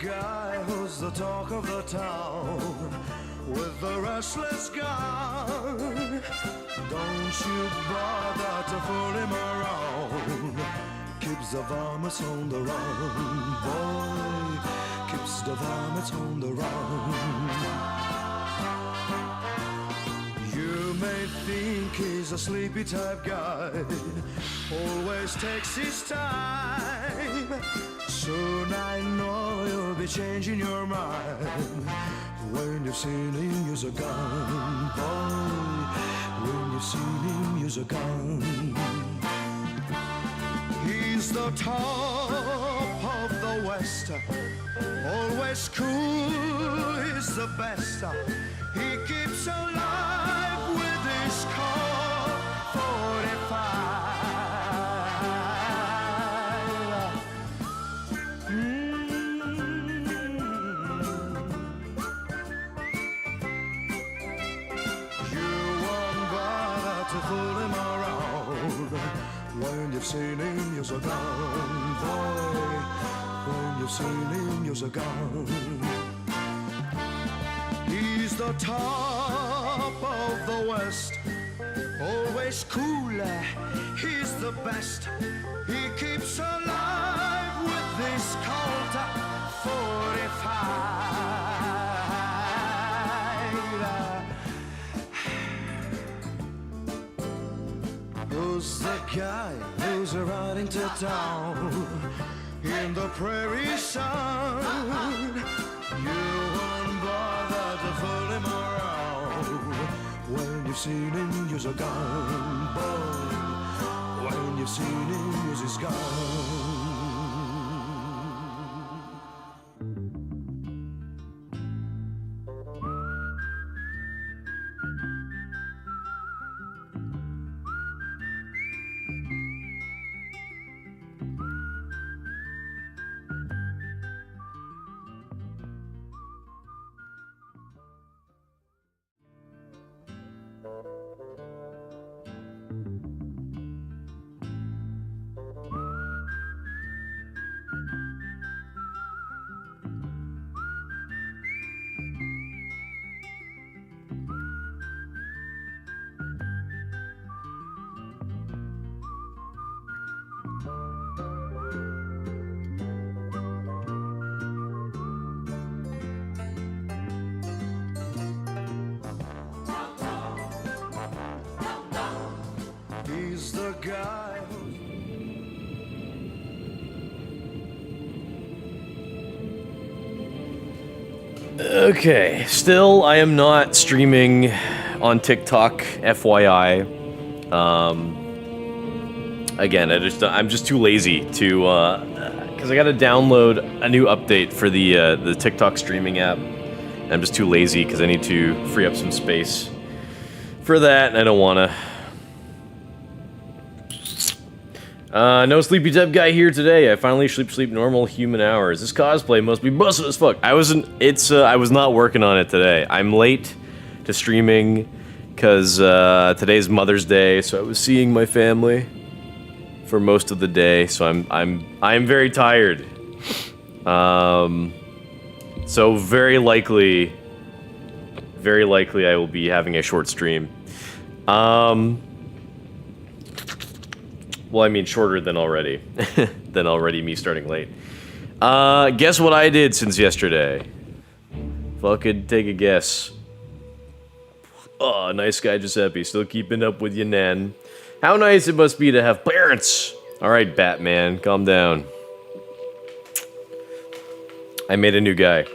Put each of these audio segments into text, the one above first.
guy who's the talk of the town with the restless gun. Don't you bother to fool him around. Keeps the varmints on the run, boy. Keeps the varmints on the run. You may think he's a sleepy type guy, always takes his time. Soon I know you'll be changing your mind when you've seen him use a gun, boy. When you've seen him use a gun. He's the top of the West, always cool, he's the best. He keeps alive with his Colt 45. You won't bother to fool him around when you've seen him use a gun, boy. When you've seen him use a gun. He's the top of the West, always cool, he's the best. He keeps alive with this Colt 45. Who's the guy who's riding to town in the prairie sun? You won't bother to fool him around when you've seen him use a gun, boy. When you've seen him use his gun. He's the guy who's... Okay, still I am not streaming on TikTok, FYI. Again, I'm just too lazy to because I got to download a new update for the TikTok streaming app. I'm just too lazy because I need to free up some space for that, and I don't want to. No sleepy type guy here today. I finally sleep normal human hours. This cosplay must be busted as fuck. I was not working on it today. I'm late to streaming because today's Mother's Day, so I was seeing my family for most of the day. So I'm very tired. So very likely I will be having a short stream. Well, I mean shorter than already. Me starting late. Guess what I did since yesterday? Fucking take a guess. Oh, nice guy Giuseppe, still keeping up with you, Nan. How nice it must be to have parents! Alright, Batman, calm down. I made a new guy.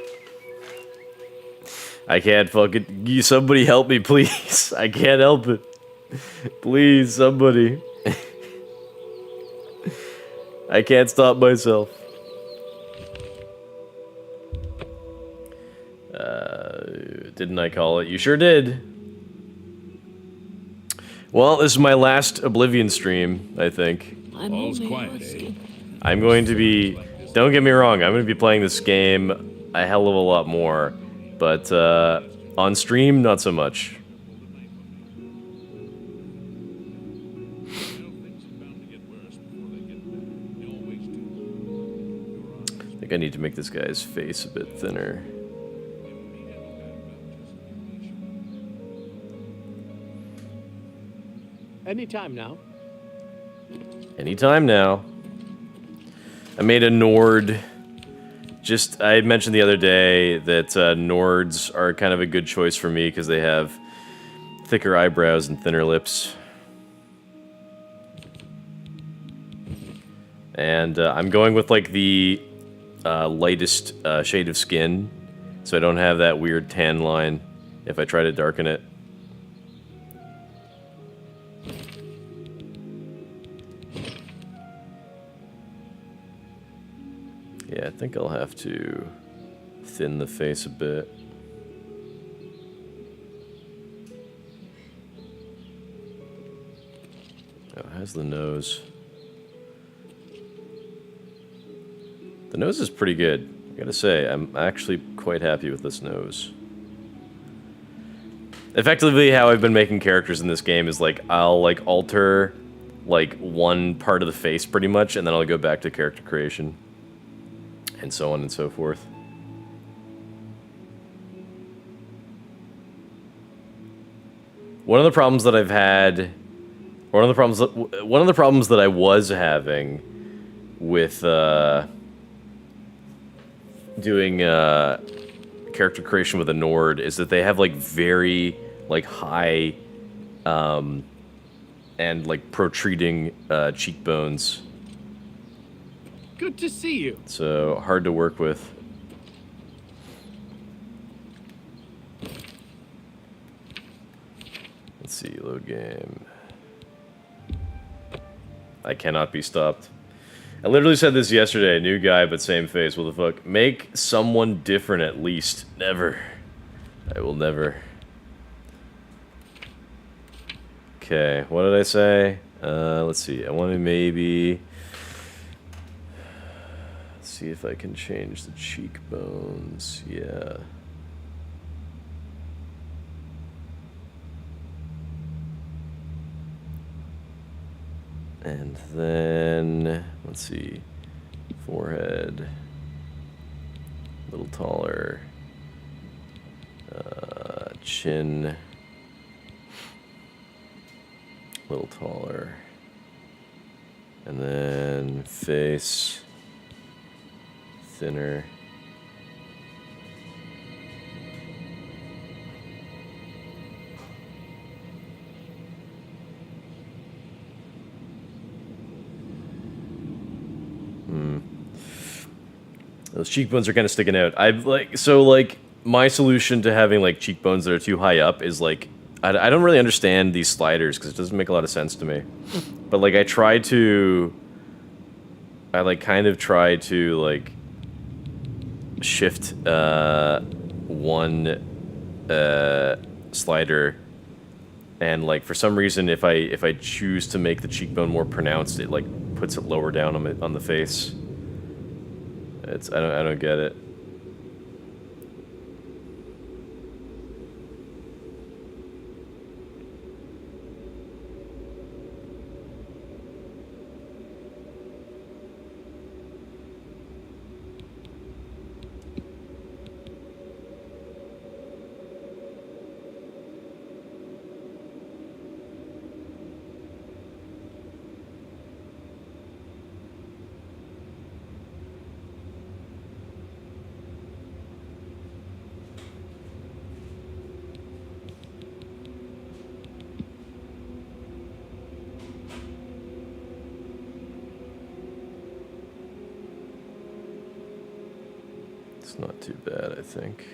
I can't fucking... Somebody help me, please. I can't help it. Please, somebody. I can't stop myself. Didn't I call it? You sure did. Well, this is my last Oblivion stream, I think. All's quiet, eh? I'm going to be... Don't get me wrong, I'm going to be playing this game a hell of a lot more. But, on stream, not so much. think I need to make this guy's face a bit thinner. Anytime now. Anytime now. I made a Nord. I had mentioned the other day that Nords are kind of a good choice for me because they have thicker eyebrows and thinner lips. And I'm going with like the lightest shade of skin, so I don't have that weird tan line if I try to darken it. Yeah, I think I'll have to thin the face a bit. Oh, how's the nose? The nose is pretty good, I gotta say. I'm actually quite happy with this nose. Effectively, how I've been making characters in this game is like, I'll like alter like one part of the face pretty much, and then I'll go back to character creation. And so on and so forth. One of the problems that I've had, one of the problems that I was having with doing character creation with a Nord is that they have like very like high and like protruding cheekbones. Good to see you. So hard to work with. Let's see, load game. I cannot be stopped. I literally said this yesterday, new guy but same face, what the fuck? Make someone different at least. Never. I will never. Okay, what did I say? Let's see, I want to maybe... see if I can change the cheekbones. Yeah. And then, let's see, forehead, a little taller, chin, a little taller, and then face, thinner. Those cheekbones are kind of sticking out. My solution to having like cheekbones that are too high up is like, I don't really understand these sliders because it doesn't make a lot of sense to me. But like I kind of try to like shift one slider, and like for some reason if I choose to make the cheekbone more pronounced, it like puts it lower down on the face. I don't get it. It's not too bad, I think.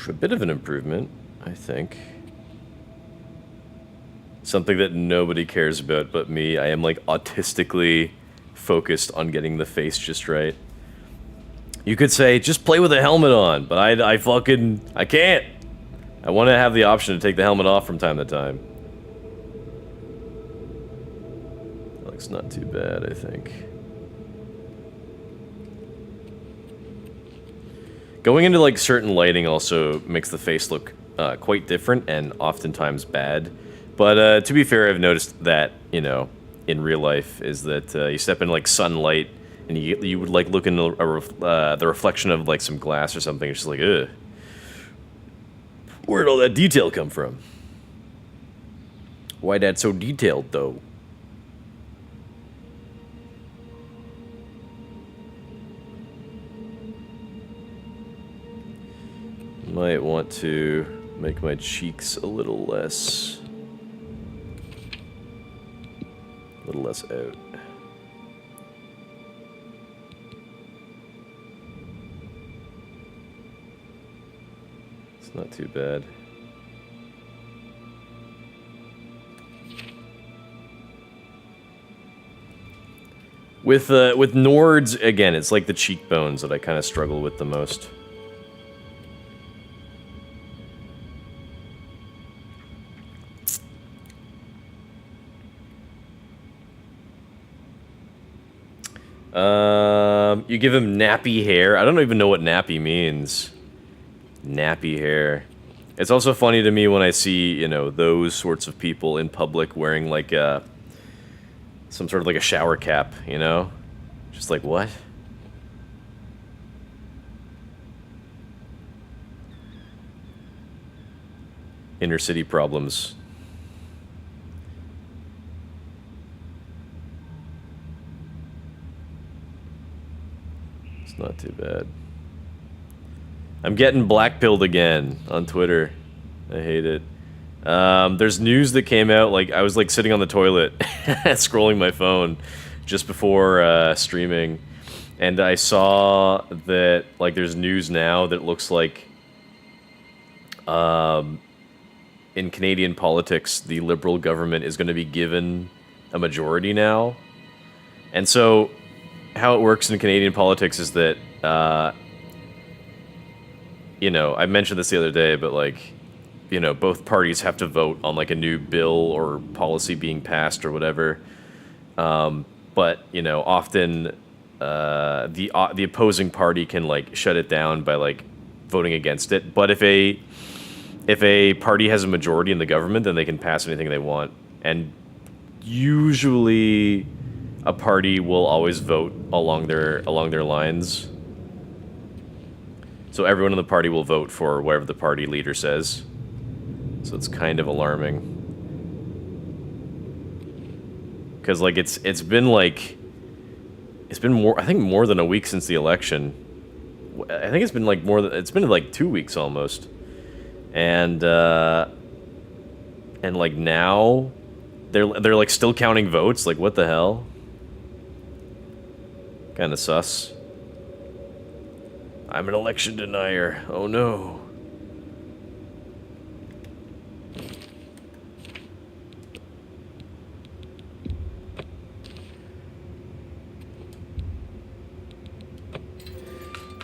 A bit of an improvement, I think. Something that nobody cares about but me. I am like autistically focused on getting the face just right. You could say, just play with a helmet on, but I can't. I want to have the option to take the helmet off from time to time. Like Looks not too bad, I think. Going into like certain lighting also makes the face look quite different and oftentimes bad. But to be fair, I've noticed that, you know, in real life is that you step in like sunlight and you would like look in the reflection of like some glass or something. It's just like, ugh. Where'd all that detail come from? Why that so detailed though? Might want to make my cheeks a little less out. It's not too bad. With Nords, again, it's like the cheekbones that I kind of struggle with the most. You give him nappy hair. I don't even know what nappy means. Nappy hair. It's also funny to me when I see, you know, those sorts of people in public wearing like some sort of like a shower cap, you know? Just like, what? Inner city problems. Not too bad. I'm getting blackpilled again on Twitter. I hate it. There's news that came out, like, I was, like, sitting on the toilet, scrolling my phone just before streaming, and I saw that, like, there's news now that looks like, in Canadian politics, the Liberal government is going to be given a majority now. And so how it works in Canadian politics is that, you know, I mentioned this the other day, but, like, you know, both parties have to vote on, like, a new bill or policy being passed or whatever. But, you know, often the opposing party can, like, shut it down by, like, voting against it. But if a party has a majority in the government, then they can pass anything they want. And usually a party will always vote along their lines. So everyone in the party will vote for whatever the party leader says. So it's kind of alarming. Because, like, it's been more, I think, more than a week since the election. I think it's been like it's been like 2 weeks almost. And like now they're like still counting votes. Like, what the hell? Kind of sus. I'm an election denier. Oh no.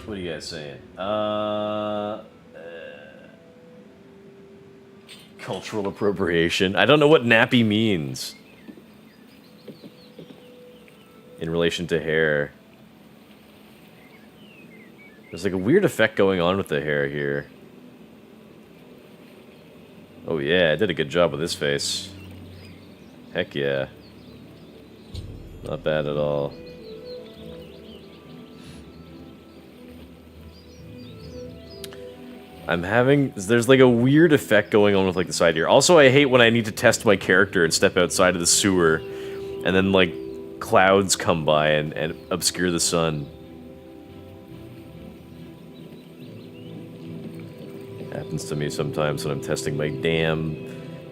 What are you guys saying? Cultural appropriation. I don't know what nappy means in relation to hair. There's like a weird effect going on with the hair here. Oh yeah, I did a good job with this face. Heck yeah. Not bad at all. There's like a weird effect going on with like the side here. Also, I hate when I need to test my character and step outside of the sewer, and then like clouds come by and obscure the sun. Happens to me sometimes when I'm testing my damn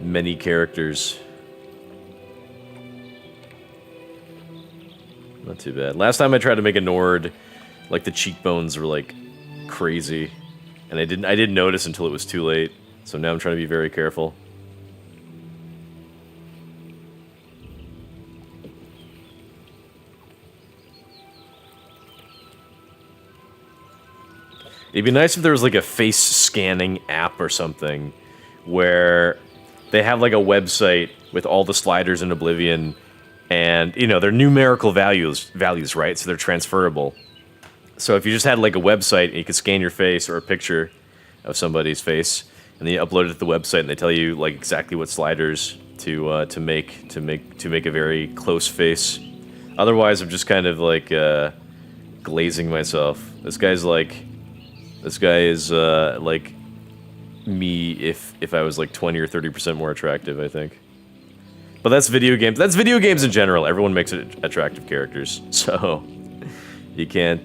many characters. Not too bad. Last time I tried to make a Nord, like the cheekbones were like crazy. And I didn't notice until it was too late. So now I'm trying to be very careful. It'd be nice if there was like a face scanning app or something where they have like a website with all the sliders in Oblivion, And, you know, they're numerical values, right? So they're transferable. So if you just had like a website and you could scan your face or a picture of somebody's face, and then you upload it to the website, and they tell you like exactly what sliders to make a very close face. Otherwise, I'm just kind of like glazing myself. This guy is like me if I was like 20 or 30% more attractive, I think. But that's video games. That's video games in general. Everyone makes attractive characters, so you can't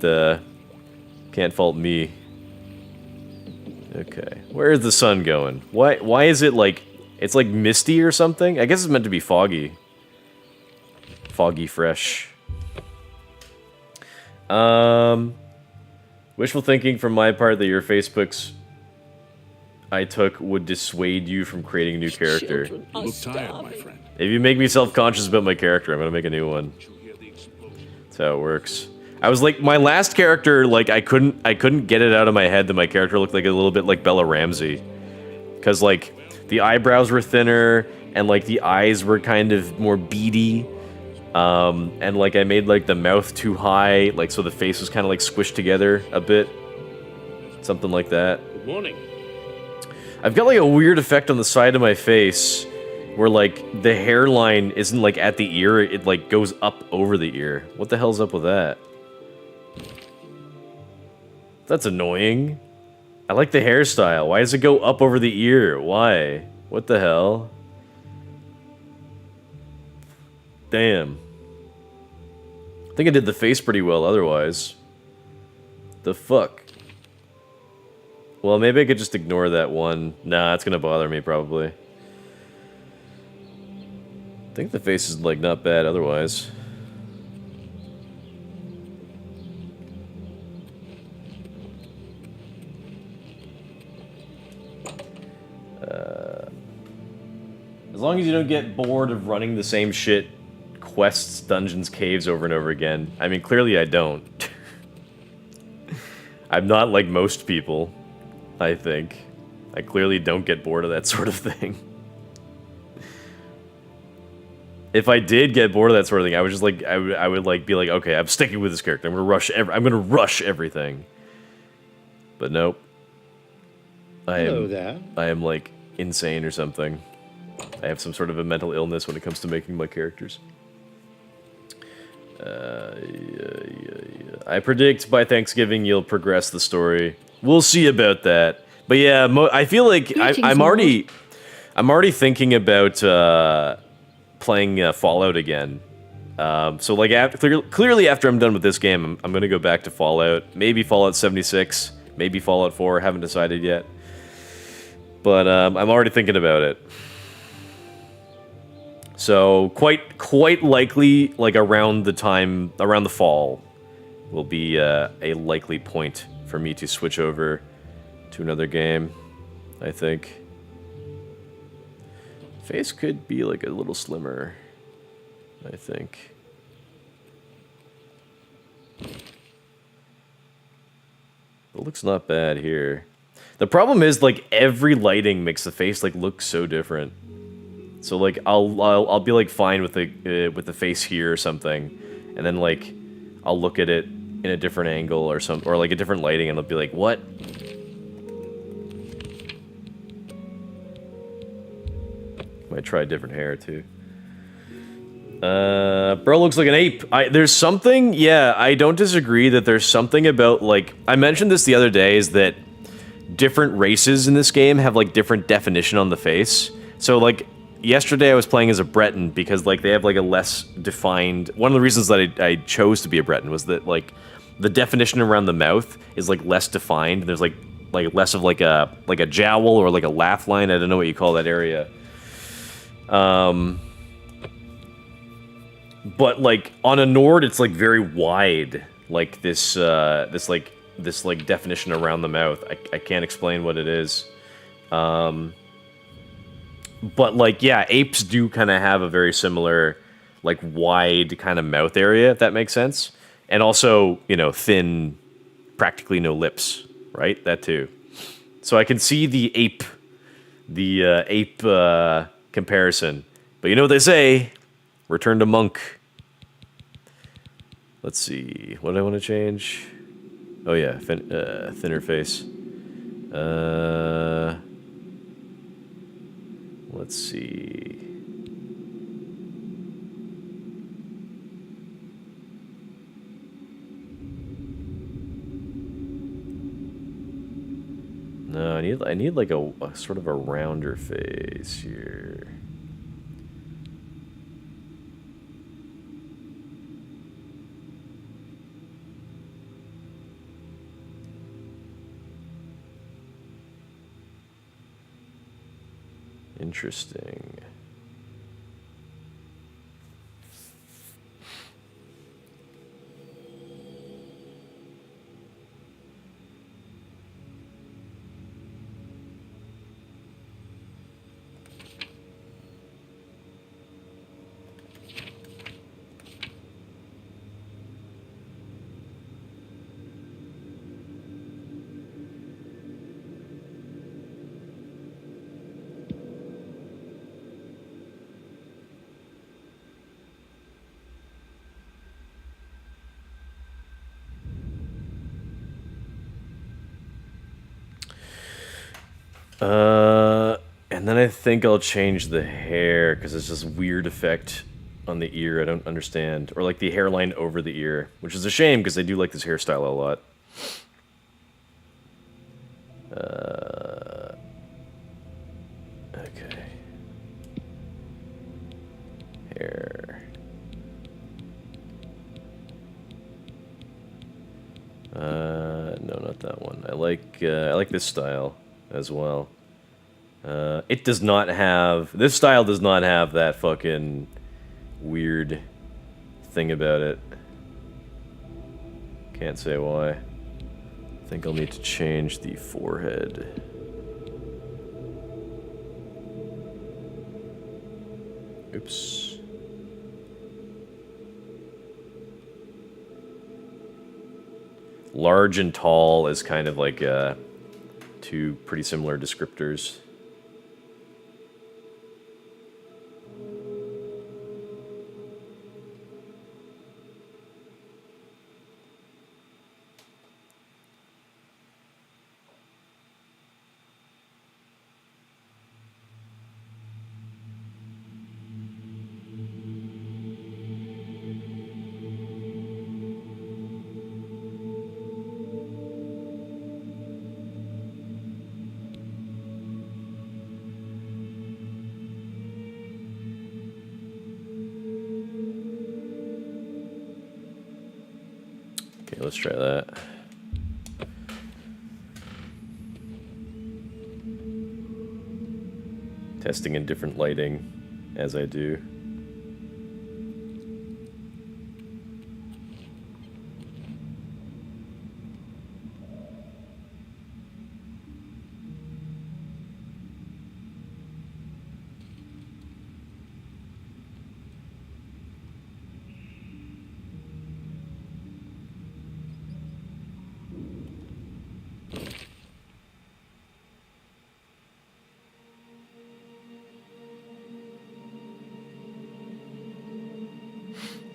fault me. Okay, where is the sun going? Why is it like it's like misty or something? I guess it's meant to be foggy. Foggy fresh. Wishful thinking from my part that your Facebooks I took would dissuade you from creating a new character. You look tired, my friend. If you make me self-conscious about my character, I'm gonna make a new one. That's how it works. I was like, my last character, like, I couldn't get it out of my head that my character looked like a little bit like Bella Ramsey. Because, like, the eyebrows were thinner, and, like, the eyes were kind of more beady. And, like, I made, like, the mouth too high, like, so the face was kind of, like, squished together a bit. Something like that. Good morning. I've got, like, a weird effect on the side of my face where, like, the hairline isn't, like, at the ear, it, like, goes up over the ear. What the hell's up with that? That's annoying. I like the hairstyle. Why does it go up over the ear? Why? What the hell? Damn. I think I did the face pretty well otherwise. The fuck? Well, maybe I could just ignore that one. Nah, it's gonna bother me probably. I think the face is, like, not bad otherwise. As long as you don't get bored of running the same shit, quests, dungeons, caves over and over again. I mean, clearly I don't. I'm not like most people, I think. I clearly don't get bored of that sort of thing. If I did get bored of that sort of thing, I would just like, I would like be like, okay, I'm sticking with this character. I'm gonna rush everything. But nope. I am like insane or something. I have some sort of a mental illness when it comes to making my characters. I predict by Thanksgiving you'll progress the story. We'll see about that. But yeah, I feel like I'm already thinking about playing Fallout again. So like clearly after I'm done with this game, I'm gonna go back to Fallout. Maybe Fallout 76, maybe Fallout 4. Haven't decided yet. But I'm already thinking about it. So quite likely, like around the fall, will be a likely point for me to switch over to another game, I think. Face could be like a little slimmer, I think. It looks not bad here. The problem is, like, every lighting makes the face like look so different. So like I'll be like fine with the face here or something, and then like I'll look at it in a different angle or like a different lighting, and I'll be like, what? Might try a different hair too. Bro looks like an ape. There's something, yeah, I don't disagree that there's something about, like, I mentioned this the other day, is that different races in this game have like different definition on the face. So like yesterday I was playing as a Breton because like they have like a less defined, one of the reasons that I chose to be a Breton was that like the definition around the mouth is like less defined. There's like less of like a jowl or like a laugh line. I don't know what you call that area. But like on a Nord it's like very wide, like this definition around the mouth. I can't explain what it is. But like, yeah, apes do kind of have a very similar, like, wide kind of mouth area, if that makes sense. And also, you know, thin, practically no lips, right? That too. So I can see the ape comparison. But you know what they say? Return to monk. Let's see. What do I want to change? Oh yeah, thinner face. Let's see. No, I need like a sort of a rounder face here. Interesting. And then I think I'll change the hair, because it's this weird effect on the ear I don't understand. Or like the hairline over the ear, which is a shame, because I do like this hairstyle a lot. Okay. Hair. No, not that one. I like this style as well. It does not have... This style does not have that fucking weird thing about it. Can't say why. I think I'll need to change the forehead. Oops. Large and tall is kind of like two pretty similar descriptors. Okay, let's try that. Testing in different lighting as I do.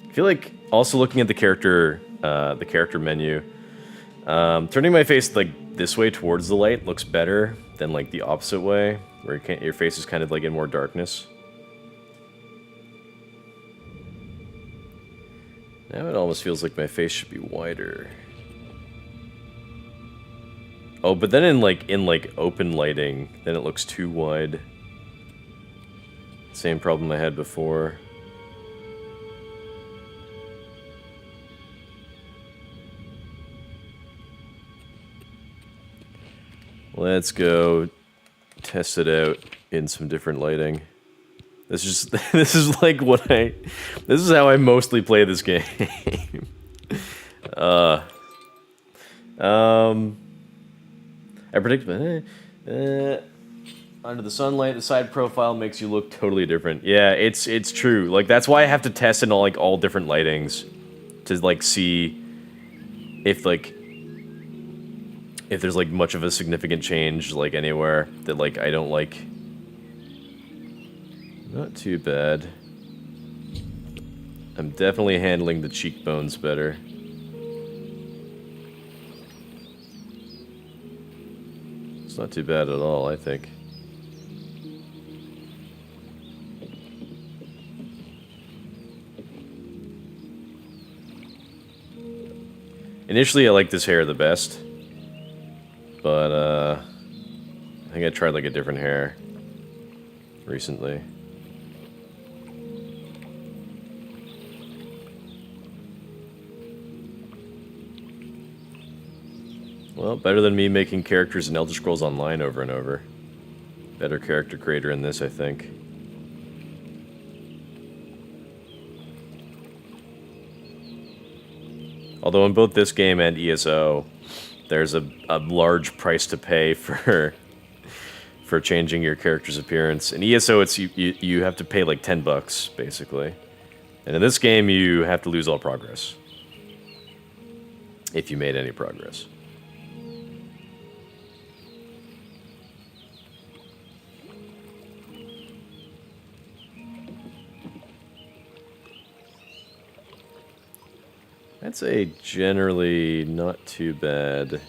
I feel like also looking at the character menu, turning my face like this way towards the light looks better than like the opposite way, where your face is kind of like in more darkness. Now it almost feels like my face should be wider. Oh, but then in like open lighting, then it looks too wide. Same problem I had before. Let's go test it out in some different lighting. This is like this is how I mostly play this game. I predict under the sunlight, the side profile makes you look totally different. Yeah, it's true. Like that's why I have to test in all different lightings to like see if there's like much of a significant change like anywhere that like I don't like. Not too bad. I'm definitely handling the cheekbones better. It's not too bad at all, I think. Initially, I liked this hair the best, but I think I tried like a different hair recently. Well, better than me making characters in Elder Scrolls Online over and over. Better character creator in this, I think. Although in both this game and ESO, there's a large price to pay for changing your character's appearance. In ESO, it's you have to pay like $10 basically, and in this game you have to lose all progress if you made any progress. I'd say generally not too bad.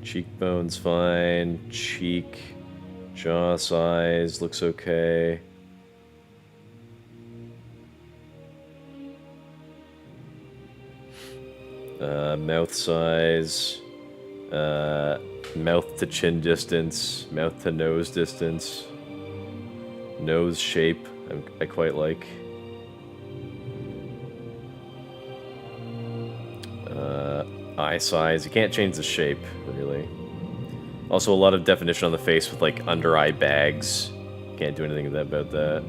Cheekbones fine, cheek, jaw size looks okay. Mouth size, mouth to chin distance, mouth to nose distance, nose shape, I quite like. Eye size, you can't change the shape, really. Also a lot of definition on the face with like under eye bags. Can't do anything about that.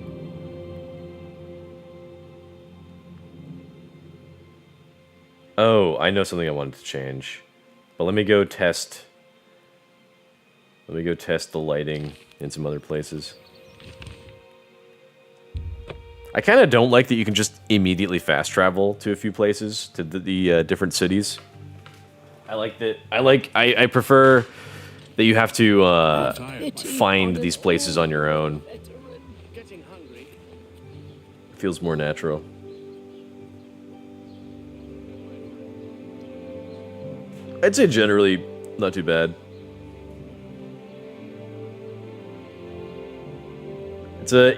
Oh, I know something I wanted to change. But let me go test the lighting in some other places. I kind of don't like that you can just immediately fast travel to a few places, to the different cities. I prefer that you have to find these places on your own. Feels more natural. I'd say generally not too bad.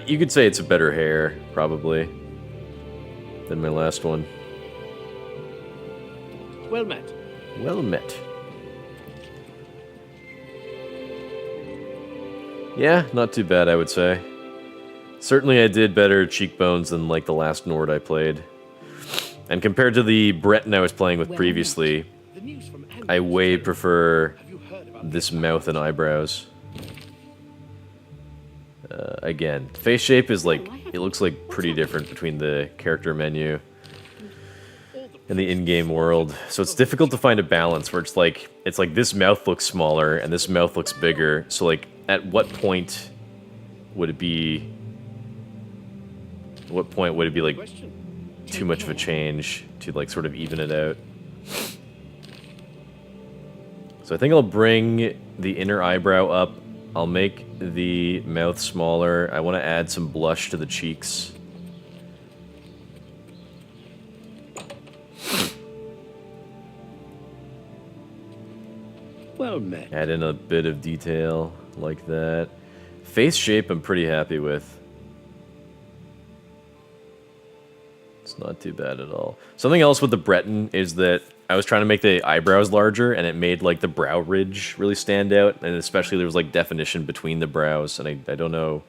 You could say it's a better hair, probably, than my last one. Well met. Well met. Yeah, not too bad, I would say. Certainly I did better cheekbones than, like, the last Nord I played. And compared to the Breton I was playing with previously, I way prefer this mouth and eyebrows. Again, face shape is like, it looks like pretty different between the character menu and the in-game world. So it's difficult to find a balance where it's like this mouth looks smaller and this mouth looks bigger. So like, at what point would it be like too much of a change to like sort of even it out? So I think I'll bring the inner eyebrow up. I'll make the mouth smaller. I want to add some blush to the cheeks. Well met. Add in a bit of detail like that. Face shape I'm pretty happy with. It's not too bad at all. Something else with the Breton is that I was trying to make the eyebrows larger, and it made, like, the brow ridge really stand out, and especially there was, like, definition between the brows, and I don't know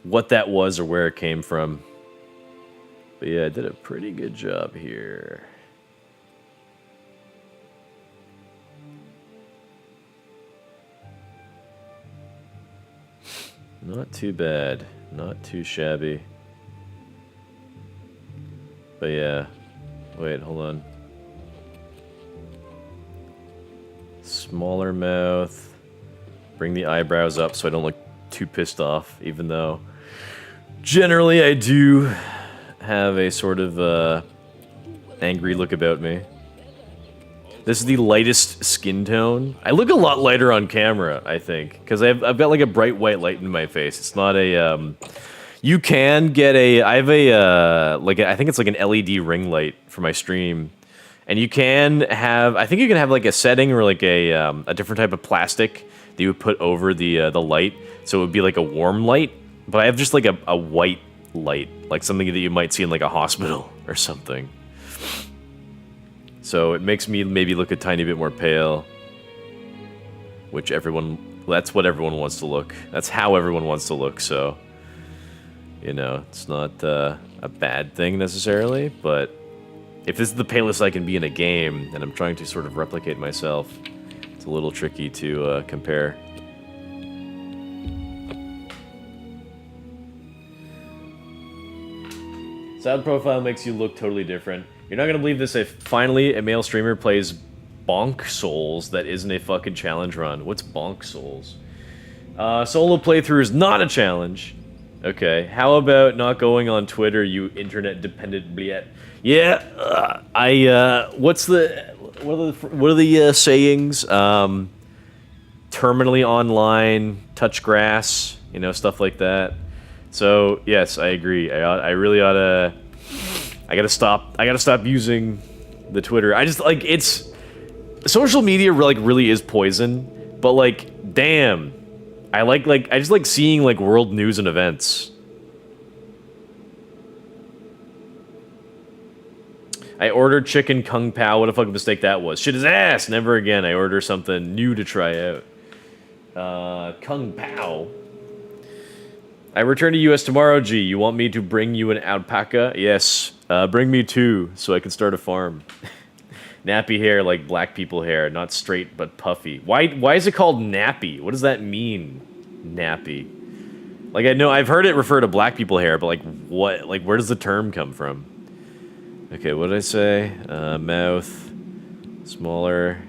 what that was or where it came from. But yeah, I did a pretty good job here. Not too bad. Not too shabby. But yeah. Wait, hold on. Smaller mouth. Bring the eyebrows up so I don't look too pissed off, even though generally I do have a sort of angry look about me. This is the lightest skin tone. I look a lot lighter on camera, I think, because I've got like a bright white light in my face. It's not a you can get a I have a I think it's like an LED ring light for my stream, and you can have I think you can have like a setting or like a different type of plastic that you would put over the light, so it would be like a warm light. But I have just like a white light, like something that you might see in like a hospital or something. So it makes me maybe look a tiny bit more pale, which that's what everyone wants to look. That's how everyone wants to look, so, you know, it's not a bad thing necessarily, but if this is the palest I can be in a game, and I'm trying to sort of replicate myself, it's a little tricky to compare. Sound profile makes you look totally different. You're not gonna believe this if finally a male streamer plays Bonk Souls that isn't a fucking challenge run. What's Bonk Souls? Solo playthrough is not a challenge. Okay, how about not going on Twitter, you internet-dependent bliet? Yeah, what are the sayings? Terminally online, touch grass, you know, stuff like that. So yes, I agree. I really oughta. I gotta stop using the Twitter. I just like it's social media really is poison. But like, damn, I just like seeing like world news and events. I ordered chicken kung pao. What a fucking mistake that was. Shit his ass. Never again. I order something new to try out. Kung pao. I return to US tomorrow, G. You want me to bring you an alpaca? Yes. Bring me 2, so I can start a farm. Nappy hair like black people hair, not straight but puffy. Why is it called nappy? What does that mean? Nappy. Like I know I've heard it refer to black people hair, but like what? Like where does the term come from? Okay, what did I say? Mouth smaller.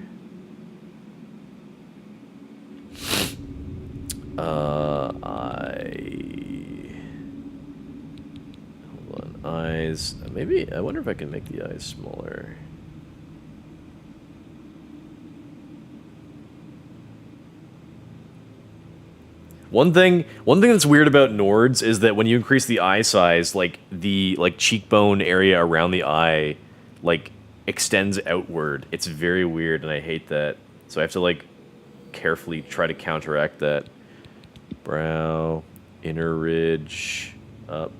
Eyes. Maybe, I wonder if I can make the eyes smaller. One thing that's weird about Nords is that when you increase the eye size, like the cheekbone area around the eye, like extends outward. It's very weird, and I hate that. So I have to like carefully try to counteract that. Brow, inner ridge, up.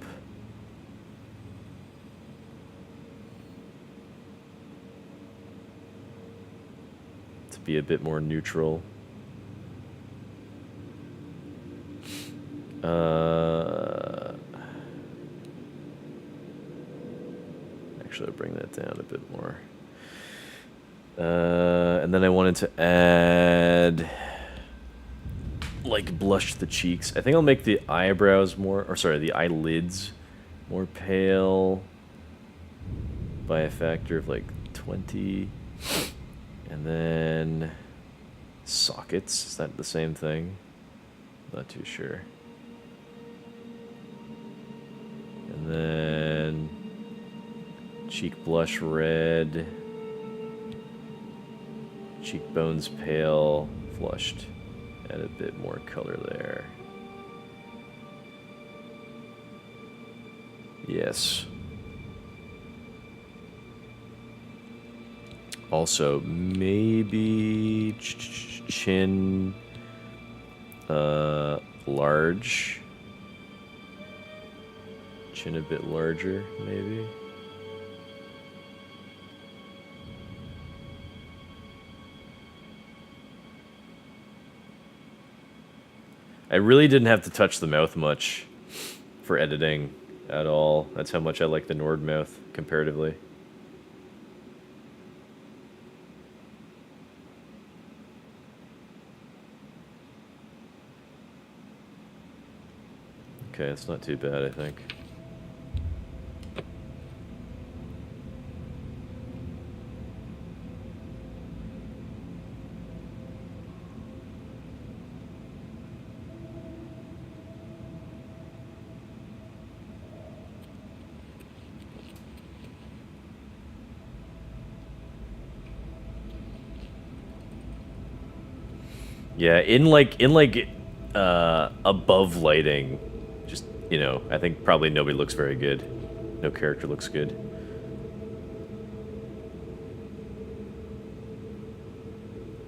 To be a bit more neutral. Actually, I'll bring that down a bit more. And then I wanted to add, like, blush the cheeks. I think I'll make the eyebrows more, or sorry, the eyelids more pale by a factor of like 20. And then sockets, is that the same thing? Not too sure. And then cheek blush red, cheekbones pale, flushed. Add a bit more color there. Yes. Also, maybe chin large. Chin a bit larger, maybe. I really didn't have to touch the mouth much for editing at all. That's how much I like the Nord mouth comparatively. Okay, it's not too bad, I think. Yeah, in above lighting, just, you know, I think probably nobody looks very good. No character looks good.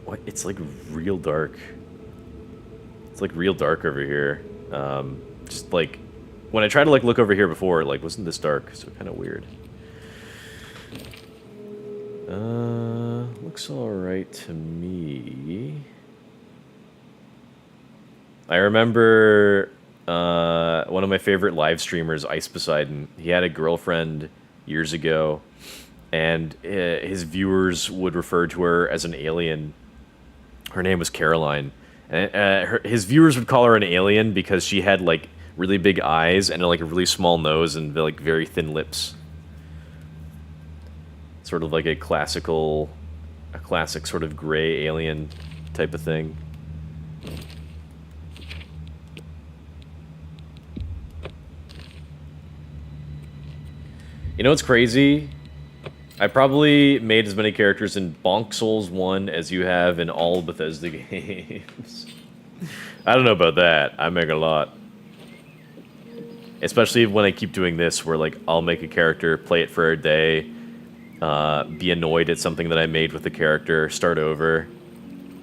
What? It's like real dark. It's like real dark over here. Just like when I tried to like look over here before, it like wasn't this dark, so kind of weird. Looks alright to me. I remember one of my favorite live streamers, Ice Poseidon. He had a girlfriend years ago, and his viewers would refer to her as an alien. Her name was Caroline. And his viewers would call her an alien because she had like really big eyes and like a really small nose and like very thin lips. Sort of like a classic sort of gray alien type of thing. You know what's crazy? I probably made as many characters in Bonk Souls 1 as you have in all Bethesda games. I don't know about that. I make a lot. Especially when I keep doing this, where like I'll make a character, play it for a day, be annoyed at something that I made with the character, start over,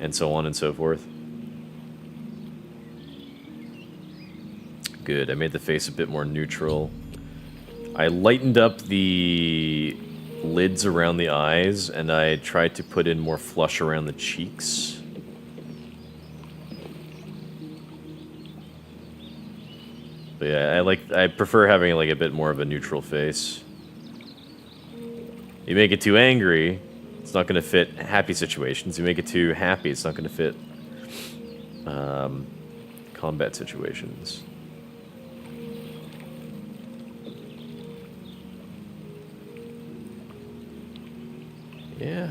and so on and so forth. Good, I made the face a bit more neutral. I lightened up the lids around the eyes, and I tried to put in more flush around the cheeks. But yeah, I prefer having like a bit more of a neutral face. You make it too angry, it's not going to fit happy situations. You make it too happy, it's not going to fit combat situations. Yeah.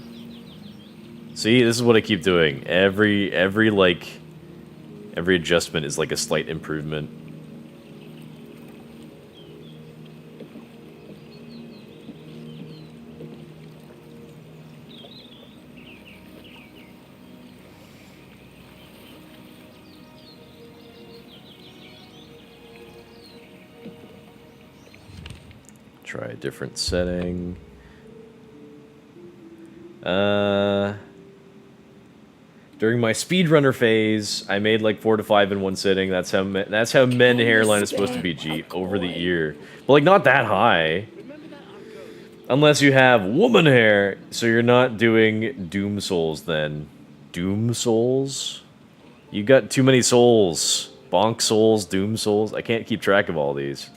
See, this is what I keep doing. Every adjustment is like a slight improvement. Try a different setting. During my speedrunner phase, I made like 4 to 5 in one sitting. That's how men hairline is supposed to be, G, over the ear. But like not that high. Unless you have woman hair, so you're not doing Doom Souls then. Doom Souls? You got too many souls. Bonk Souls, Doom Souls. I can't keep track of all these.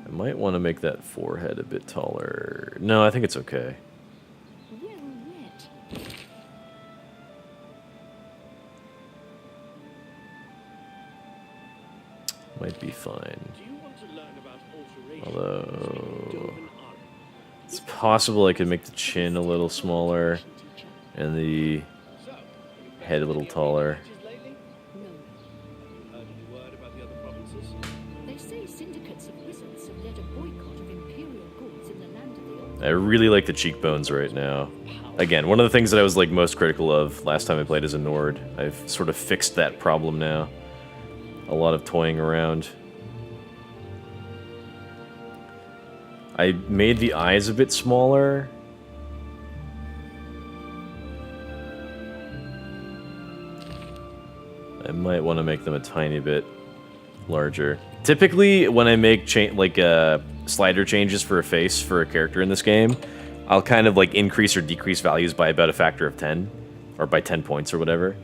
I might want to make that forehead a bit taller. No, I think it's okay. Might be fine. Although it's possible I could make the chin a little smaller and the head a little taller. I really like the cheekbones right now. Again, one of the things that I was like most critical of last time I played as a Nord. I've sort of fixed that problem now. A lot of toying around. I made the eyes a bit smaller. I might want to make them a tiny bit larger. Typically, when I make slider changes for a face for a character in this game, I'll kind of like increase or decrease values by about a factor of 10, or by 10 points or whatever.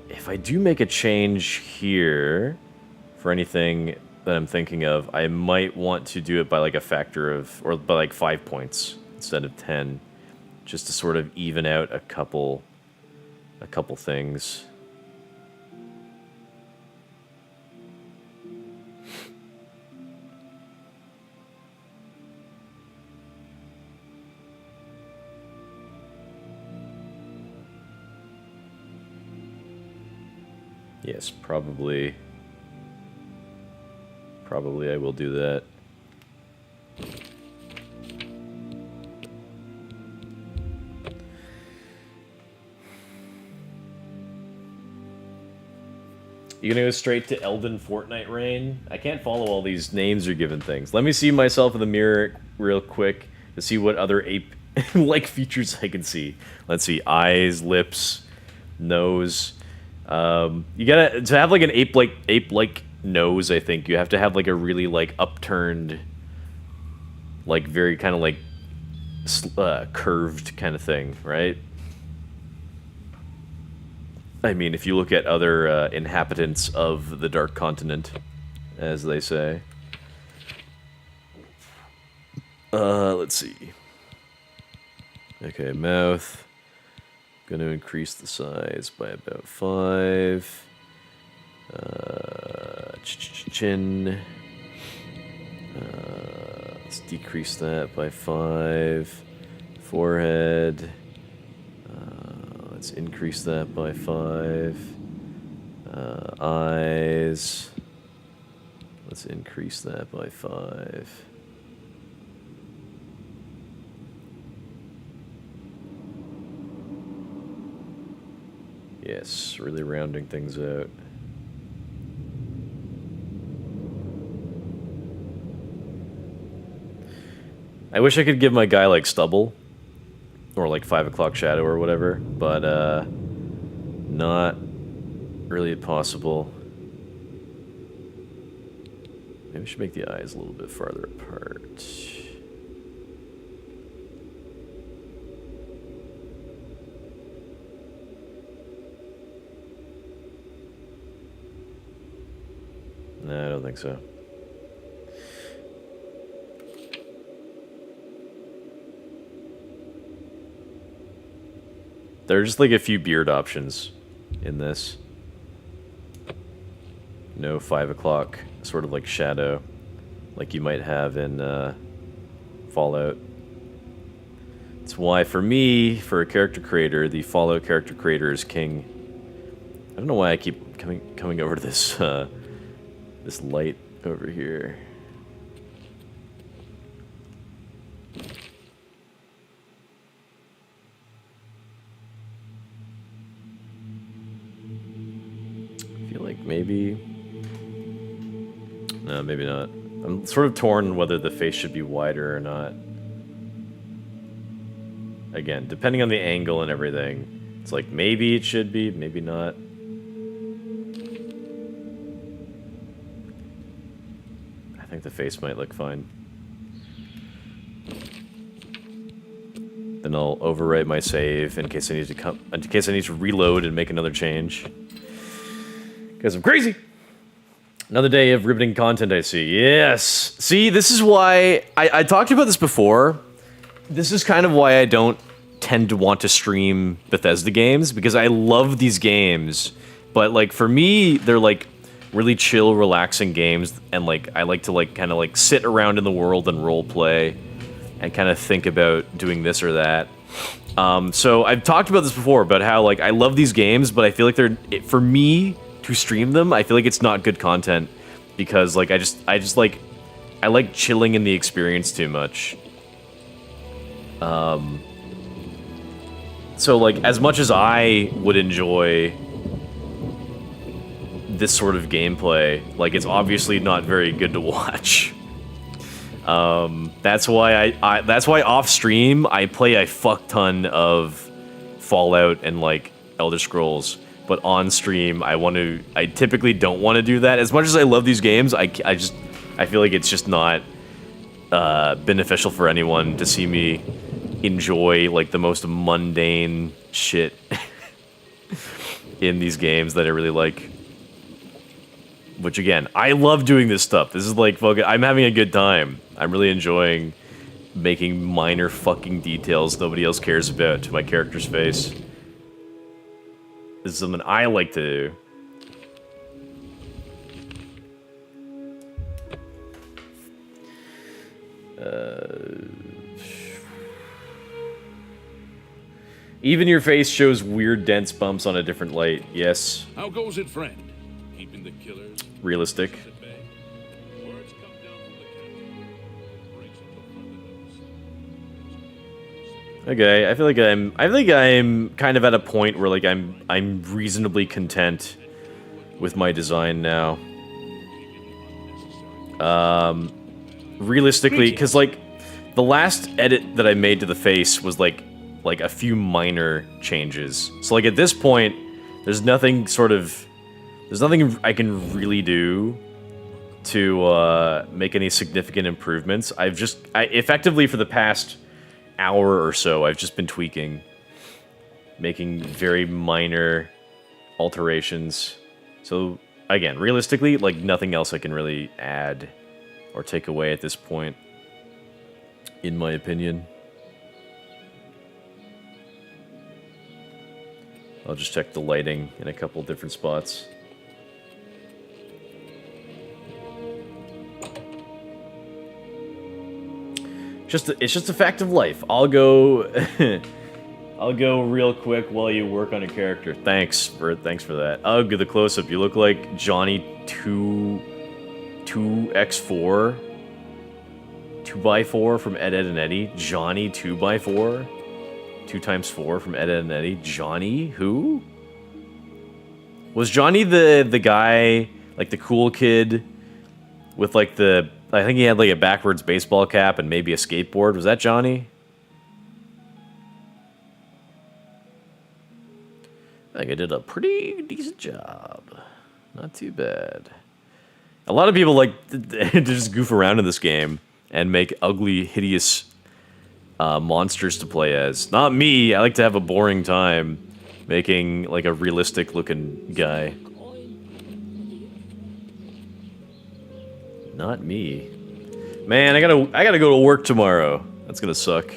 If I do make a change here for anything that I'm thinking of, I might want to do it by like a factor of, or by like 5 points instead of 10, just to sort of even out a couple things. Yes, probably Probably I will do that. You gonna go straight to Elden Fortnite Reign? I can't follow all these names you're giving things. Let me see myself in the mirror real quick to see what other ape-like features I can see. Let's see, eyes, lips, nose. You gotta, to have like an ape-like nose, I think, you have to have like a really like upturned, like very kind of like curved kind of thing, right? I mean, if you look at other inhabitants of the Dark Continent, as they say. Let's see. Okay, mouth. Gonna increase the size by about 5. Chin. Let's decrease that by 5. Forehead. Let's increase that by 5. Eyes. Let's increase that by 5. Yes, really rounding things out. I wish I could give my guy like stubble. Or like 5 o'clock shadow or whatever, but not really possible. Maybe we should make the eyes a little bit farther apart. No, I don't think so. There's just like a few beard options in this. No 5 o'clock sort of like shadow like you might have in Fallout. That's why for me, for a character creator, the Fallout character creator is king. I don't know why I keep coming over to this this light over here. Maybe. No, maybe not. I'm sort of torn whether the face should be wider or not. Again, depending on the angle and everything. It's like, maybe it should be, maybe not. I think the face might look fine. Then I'll overwrite my save in case I need to reload and make another change. Because I'm crazy. Another day of riveting content, I see. Yes. See, this is why... I talked about this before. This is kind of why I don't tend to want to stream Bethesda games, because I love these games. But, like, for me, they're, like, really chill, relaxing games. And, like, I like to, like, kind of, like, sit around in the world and roleplay. And kind of think about doing this or that. So, I've talked about this before, about how, like, I love these games, but I feel like they're... For me... to stream them, I feel like it's not good content because like I just like I like chilling in the experience too much. So like as much as I would enjoy this sort of gameplay, like it's obviously not very good to watch. That's why that's why off stream I play a fuck ton of Fallout and like Elder Scrolls. But on stream, I typically don't want to do that. As much as I love these games, I feel like it's just not beneficial for anyone to see me enjoy like the most mundane shit in these games that I really like. Which again, I love doing this stuff. This is like, I'm having a good time. I'm really enjoying making minor fucking details nobody else cares about to my character's face. This is something I like to do. Even your face shows weird dense bumps on a different light. Yes. How goes it, friend? Keeping the killers realistic. at bay? Word Okay, I feel like I'm kind of at a point where like I'm reasonably content with my design now. Realistically, because like the last edit that I made to the face was like a few minor changes. So like at this point, there's nothing I can really do to make any significant improvements. I effectively for the past hour or so, I've just been tweaking, making very minor alterations. So again, realistically, like nothing else I can really add or take away at this point, in my opinion. I'll just check the lighting in a couple different spots. It's just a fact of life. I'll go I'll go real quick while you work on a character. Thanks for that. Ugh, the close-up. You look like Johnny 2x4. 2x4 from Ed, Ed and Eddie. Johnny 2x4. 2 times 4 from Ed, Ed and Eddie. Johnny? Who? Was Johnny the guy, like the cool kid with like the... I think he had like a backwards baseball cap and maybe a skateboard. Was that Johnny? I think I did a pretty decent job. Not too bad. A lot of people like to just goof around in this game and make ugly, hideous monsters to play as. Not me. I like to have a boring time making like a realistic looking guy. Not me. Man, I gotta go to work tomorrow. That's gonna suck.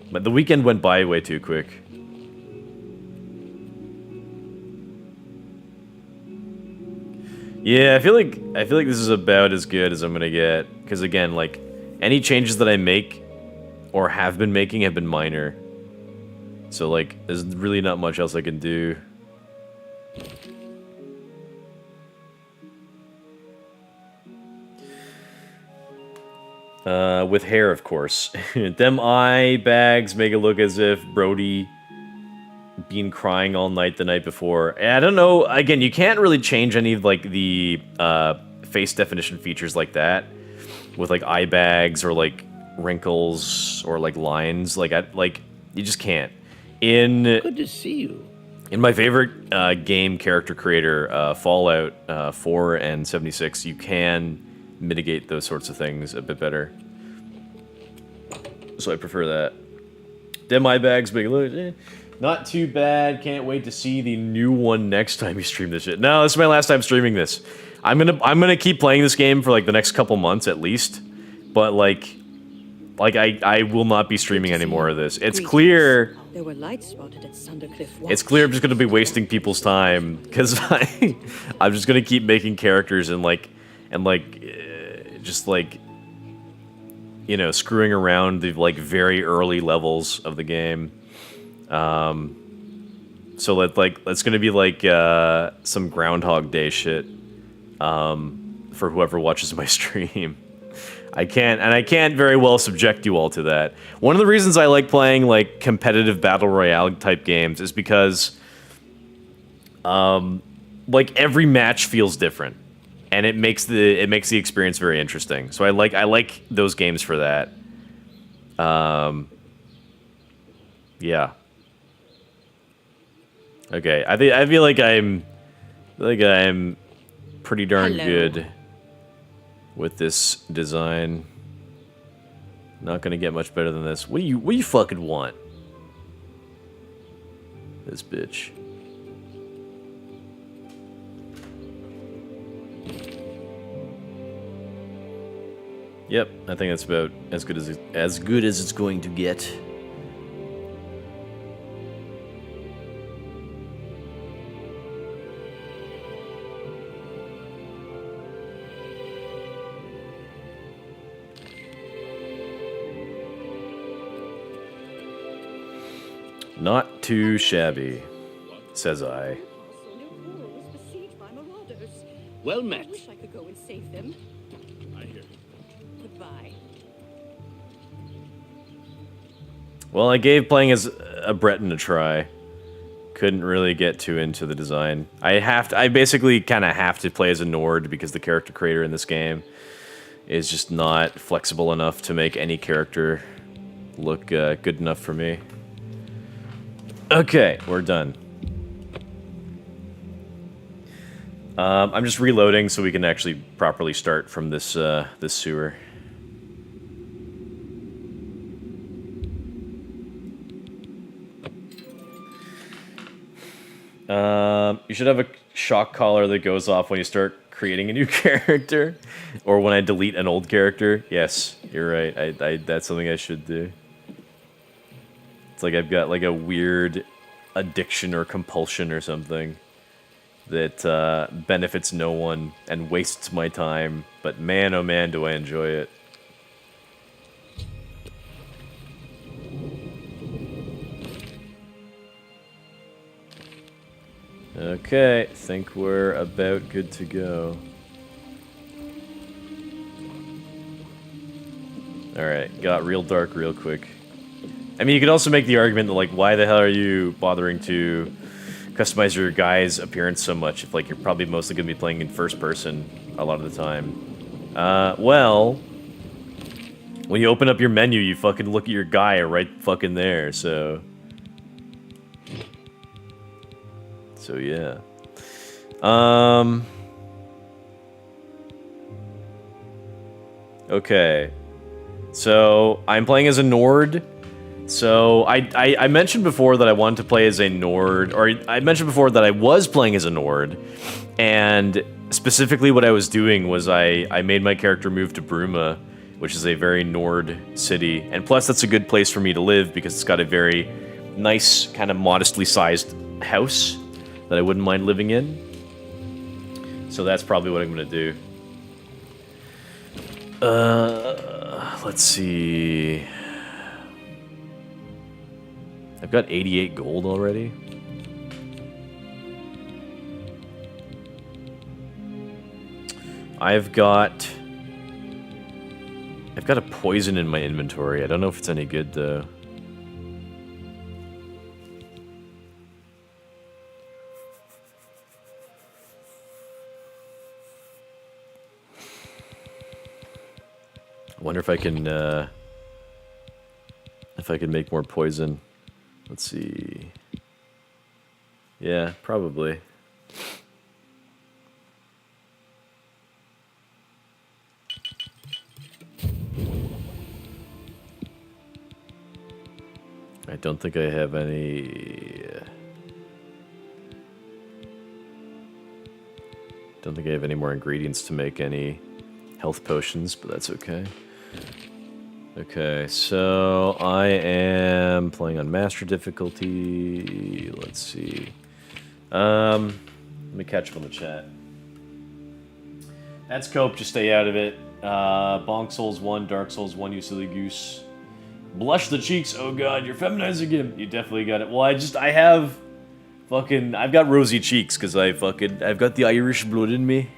But the weekend went by way too quick. Yeah, I feel like this is about as good as I'm gonna get. Because again, like, any changes that I make or have been making have been minor. So like, there's really not much else I can do. With hair, of course. Them eye bags make it look as if Brody been crying all night the night before. I don't know. Again, you can't really change any of like the face definition features like that with like eye bags or like wrinkles or like lines. Like you just can't. Good to see you. In my favorite game character creator, Fallout 4 and 76, you can mitigate those sorts of things a bit better. So I prefer that. Them eye bags, big look. Not too bad. Can't wait to see the new one next time you stream this shit. No, this is my last time streaming this. I'm gonna keep playing this game for like the next couple months at least. But like I will not be streaming any more of this. It's clear. There were lights spotted at Sundercliff Watch. It's clear I'm just gonna be wasting people's time because I'm just gonna keep making characters and just like, you know, screwing around the like very early levels of the game. So that's gonna be like some Groundhog Day shit for whoever watches my stream. I can't very well subject you all to that. One of the reasons I like playing like competitive battle royale type games is because like every match feels different. And it makes the experience very interesting. So I like those games for that. Yeah. Okay, I feel like I'm pretty darn good with this design. Not gonna get much better than this. What do you fucking want? This bitch. Yep, I think that's about as good as it's going to get. Not too shabby, says I. Well met. I wish I could go and save them. I hear. Goodbye. Well, I gave playing as a Breton a try. Couldn't really get too into the design. I basically kind of have to play as a Nord because the character creator in this game is just not flexible enough to make any character look good enough for me. Okay, we're done. I'm just reloading so we can actually properly start from this this sewer. You should have a shock collar that goes off when you start creating a new character, or when I delete an old character. Yes, you're right. That's something I should do. It's like I've got like a weird addiction or compulsion or something that benefits no one and wastes my time. But man, oh man, do I enjoy it. Okay, think we're about good to go. Alright, got real dark real quick. I mean, you could also make the argument that, like, why the hell are you bothering to customize your guy's appearance so much if, like, you're probably mostly going to be playing in first person a lot of the time? Well, when you open up your menu, you fucking look at your guy right fucking there, so... So, yeah. Okay. So, I'm playing as a Nord. So, I mentioned before that I wanted to play as a Nord, or I mentioned before that I was playing as a Nord, and specifically what I was doing was I made my character move to Bruma, which is a very Nord city, and plus that's a good place for me to live because it's got a very nice, kind of modestly sized house that I wouldn't mind living in. So that's probably what I'm gonna do. Let's see. I've got 88 gold already. I've got a poison in my inventory. I don't know if it's any good though. I wonder if I can make more poison. Let's see. Yeah, probably. I don't think I have any... Don't think I have any more ingredients to make any health potions, but that's okay. Okay, so I am playing on master difficulty. Let's see. Let me catch up on the chat. That's Cope, just stay out of it. Bonk Souls 1, Dark Souls 1, you silly goose. Blush the cheeks, oh god, you're feminizing him. You definitely got it. Well, I've got rosy cheeks, because I've got the Irish blood in me.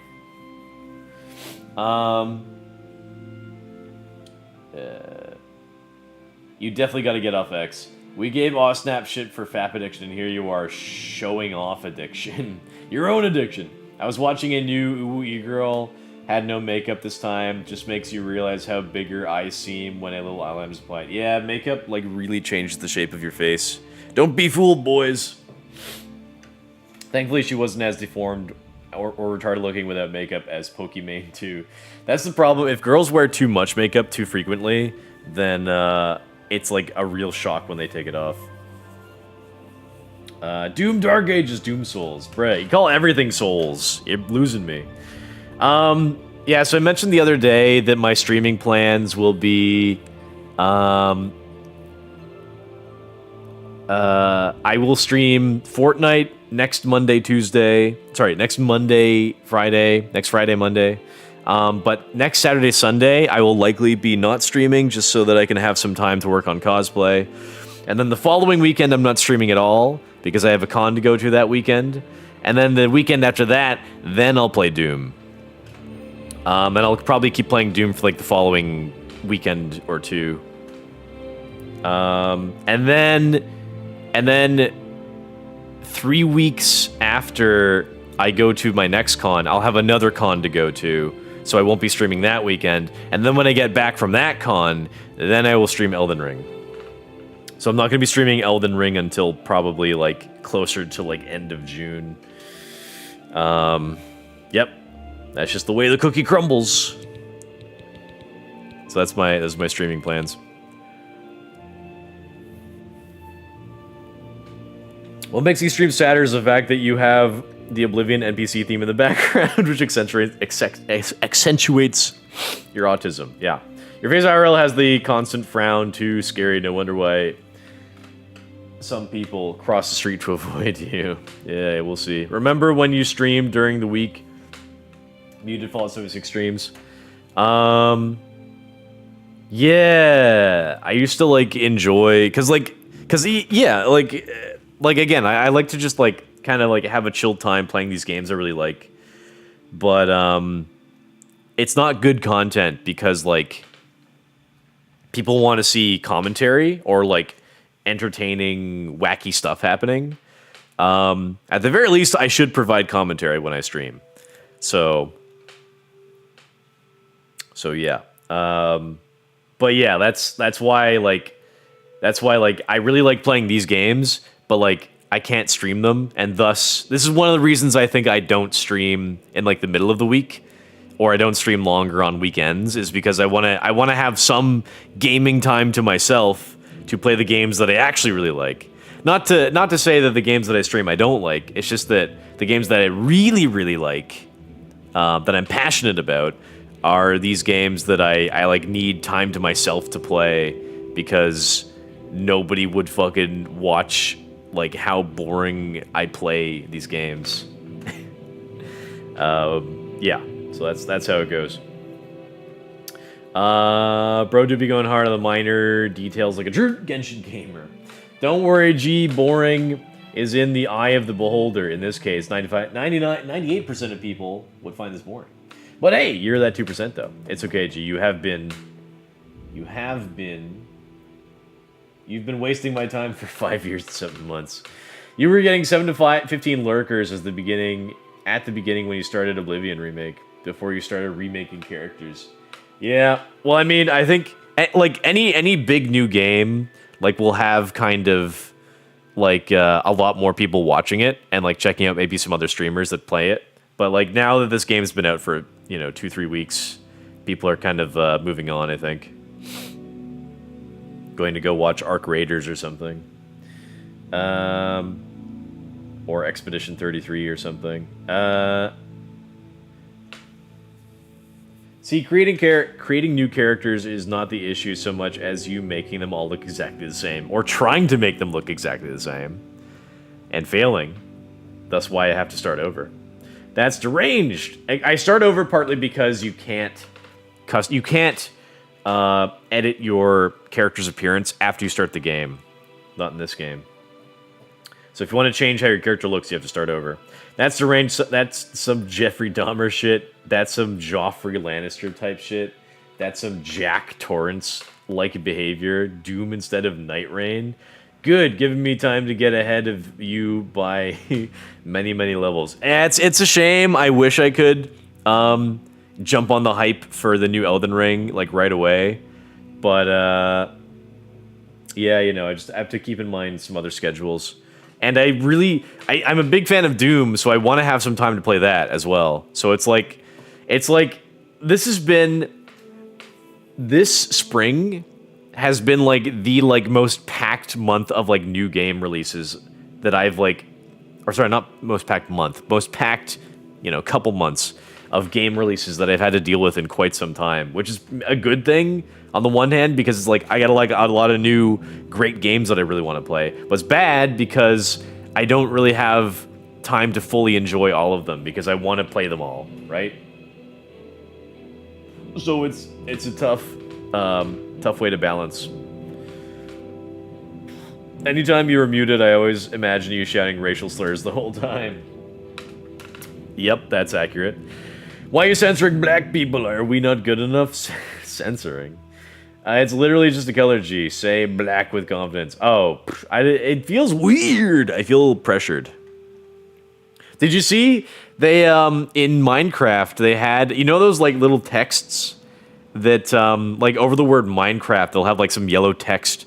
You definitely got to get off X. We gave Osnap shit for FAP addiction, and here you are showing off addiction. Your own addiction. I was watching a new Ooh girl, had no makeup this time. Just makes you realize how big your eyes seem when a little eyeliner is applied. Yeah, makeup like really changes the shape of your face. Don't be fooled, boys. Thankfully, she wasn't as deformed or retarded looking without makeup as Pokimane 2. That's the problem. If girls wear too much makeup too frequently, then it's like a real shock when they take it off. Doom Dark Ages, Doom Souls. Bruh, you call everything Souls. You're losing me. Yeah, so I mentioned the other day that my streaming plans will be... I will stream Fortnite next Monday, Tuesday. Sorry, next Monday, Friday. Next Friday, Monday. But next Saturday, Sunday, I will likely be not streaming just so that I can have some time to work on cosplay. And then the following weekend, I'm not streaming at all because I have a con to go to that weekend. And then the weekend after that, then I'll play Doom. And I'll probably keep playing Doom for like the following weekend or two. And then 3 weeks after I go to my next con, I'll have another con to go to, so I won't be streaming that weekend. And then when I get back from that con, then I will stream Elden Ring. So I'm not going to be streaming Elden Ring until probably, like, closer to, like, end of June. Yep. That's just the way the cookie crumbles. So those are my streaming plans. What makes these streams sadder is the fact that you have the Oblivion NPC theme in the background, which accentuates your autism. Yeah. Your face IRL has the constant frown, too scary. No wonder why some people cross the street to avoid you. Yeah, we'll see. Remember when you streamed during the week? Muted Fallout 76 streams. Yeah, I used to like enjoy because yeah, like again, I like to just like kind of like have a chill time playing these games I really like, but it's not good content because like people want to see commentary or like entertaining wacky stuff happening. At the very least, I should provide commentary when I stream. So yeah. But yeah, that's why I really like playing these games, but like I can't stream them, and thus this is one of the reasons I think I don't stream in like the middle of the week, or I don't stream longer on weekends, is because I want to have some gaming time to myself to play the games that I actually really like. Not to say that the games that I stream I don't like. It's just that the games that I really, really like, that I'm passionate about, are these games that I like need time to myself to play, because nobody would fucking watch like how boring I play these games. Yeah, so that's how it goes. Bro do be going hard on the minor details like a true Genshin gamer. Don't worry, G, boring is in the eye of the beholder. In this case, 98% of people would find this boring. But hey, you're that 2% though. It's okay, G. You've been wasting my time for 5 years and 7 months. You were getting 7 to 15 lurkers at the beginning when you started Oblivion remake, before you started remaking characters. Yeah, well, I mean, I think like any big new game, like will have kind of like a lot more people watching it and like checking out maybe some other streamers that play it. But like now that this game's been out for 2-3 weeks, people are kind of moving on, I think. Going to go watch Arc Raiders or something. Or Expedition 33 or something. See, creating new characters is not the issue so much as you making them all look exactly the same, or trying to make them look exactly the same, and failing. That's why I have to start over. That's deranged. I start over partly because you can't edit your character's appearance after you start the game. Not in this game. So if you want to change how your character looks, you have to start over. That's deranged. That's some Jeffrey Dahmer shit. That's some Joffrey Lannister type shit. That's some Jack Torrance-like behavior. Doom instead of Night Rain. Good, giving me time to get ahead of you by many, many levels. It's a shame. I wish I could jump on the hype for the new Elden Ring like right away, but yeah, I just have to keep in mind some other schedules. And I'm a big fan of Doom, so I want to have some time to play that as well. So it's like this spring has been like the most packed month of like new game releases that I've most packed couple months of game releases that I've had to deal with in quite some time, which is a good thing on the one hand, because it's like I got a lot of new great games that I really want to play. But it's bad because I don't really have time to fully enjoy all of them because I want to play them all, right? So it's a tough way to balance. Anytime you were muted, I always imagine you shouting racial slurs the whole time. Yep, that's accurate. Why are you censoring black people? Are we not good enough? Censoring. It's literally just a color G. Say black with confidence. Oh, it feels weird. I feel pressured. Did you see they in Minecraft they had those like little texts that like over the word Minecraft they'll have like some yellow text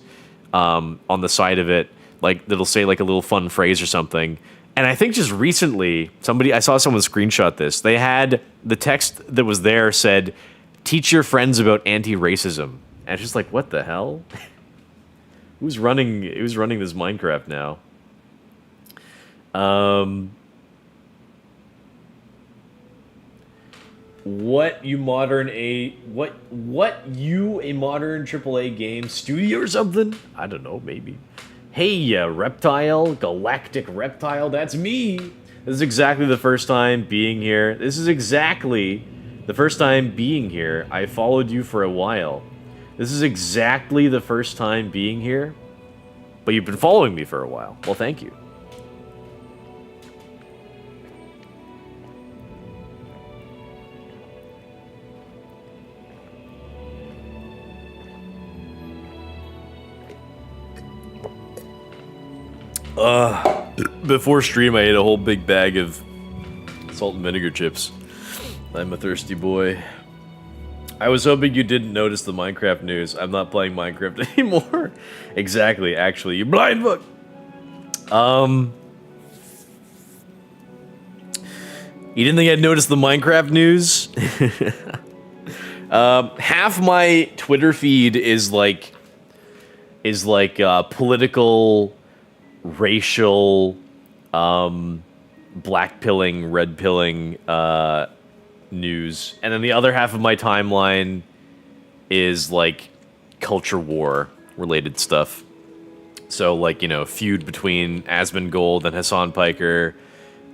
on the side of it like that'll say like a little fun phrase or something. And I think just recently I saw someone screenshot this. They had the text that was there said, "Teach your friends about anti-racism." And it's just like, what the hell? Who's running this Minecraft now? What you a modern AAA game studio or something? I don't know, maybe. Hey, Greptyle, Galactic Greptyle, that's me. This is exactly the first time being here. I followed you for a while. This is exactly the first time being here, but you've been following me for a while. Well, thank you. Before stream, I ate a whole big bag of salt and vinegar chips. I'm a thirsty boy. I was hoping you didn't notice the Minecraft news. I'm not playing Minecraft anymore. Exactly, actually. You blind fuck! You didn't think I'd notice the Minecraft news? Half my Twitter feed is like political, racial, black pilling, red pilling, news, and then the other half of my timeline is like culture war related stuff. So like feud between Asmongold and Hassan Piker,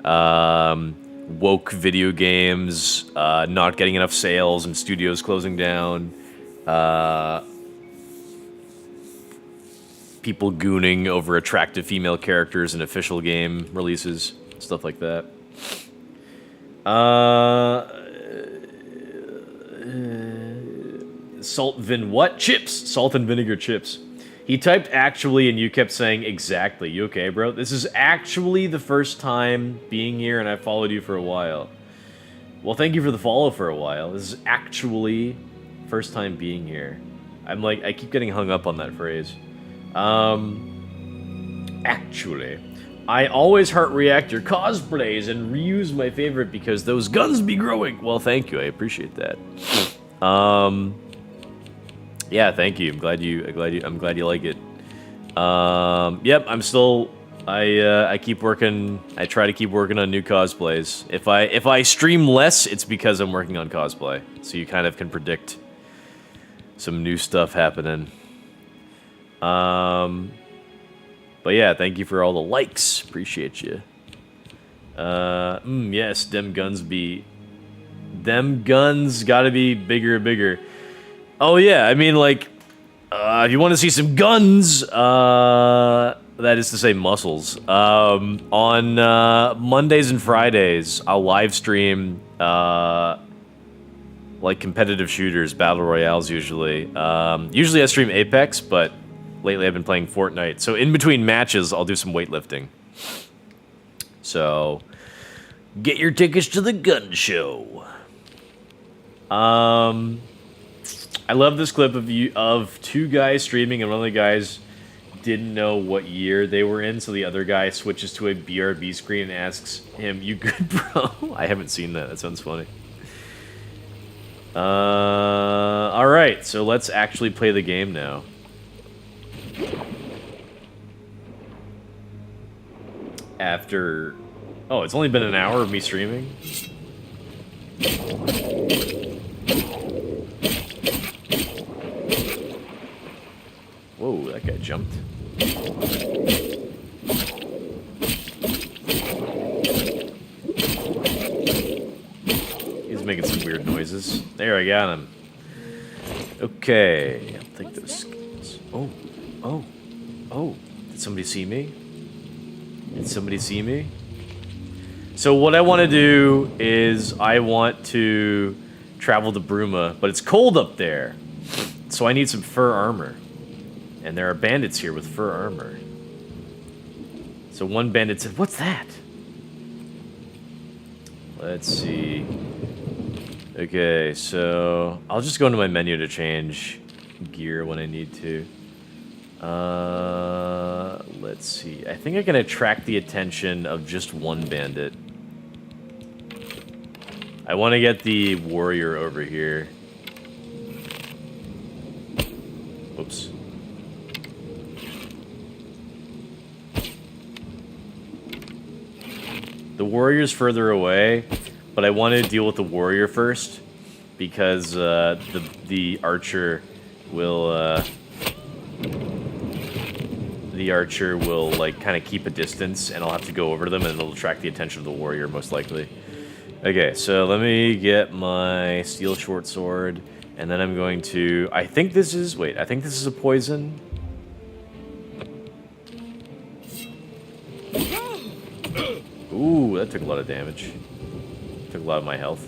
woke video games, not getting enough sales and studios closing down, people gooning over attractive female characters in official game releases, stuff like that. Salt and vinegar chips. He typed actually and you kept saying exactly. You okay, bro? This is actually the first time being here and I followed you for a while. Well, thank you for the follow for a while. This is actually first time being here. I keep getting hung up on that phrase. Actually. I always heart react your cosplays and reuse my favorite because those guns be growing. Well, thank you. I appreciate that. Yeah, thank you. I'm glad you like it. Yep, I'm still I keep working. I try to keep working on new cosplays. If I stream less, it's because I'm working on cosplay. So you kind of can predict some new stuff happening. But yeah, thank you for all the likes. Appreciate you. Yes, them guns gotta be bigger and bigger. Oh yeah, I mean like, if you want to see some guns, that is to say muscles, on Mondays and Fridays, I'll live stream, like competitive shooters, battle royales usually. Usually I stream Apex, but lately I've been playing Fortnite. So in between matches, I'll do some weightlifting. So, get your tickets to the gun show. I love this clip of two guys streaming, and one of the guys didn't know what year they were in, so the other guy switches to a BRB screen and asks him, "You good, bro?" I haven't seen that. That sounds funny. Alright, so let's actually play the game now. After... Oh, it's only been an hour of me streaming? Whoa, that guy jumped. He's making some weird noises. There, I got him. Okay, I'll take those skills. Oh. Did somebody see me? Did somebody see me? So what I want to do is I want to travel to Bruma, but it's cold up there. So I need some fur armor. And there are bandits here with fur armor. So one bandit said, what's that? Let's see. Okay, so I'll just go into my menu to change gear when I need to. Let's see. I think I can attract the attention of just one bandit. I want to get the warrior over here. Oops. The warrior's further away, but I want to deal with the warrior first because the archer will like kind of keep a distance, and I'll have to go over to them, and it'll attract the attention of the warrior most likely. Okay, so let me get my steel short sword, and then I'm going to. I think this is a poison. Ooh, that took a lot of damage. Took a lot of my health.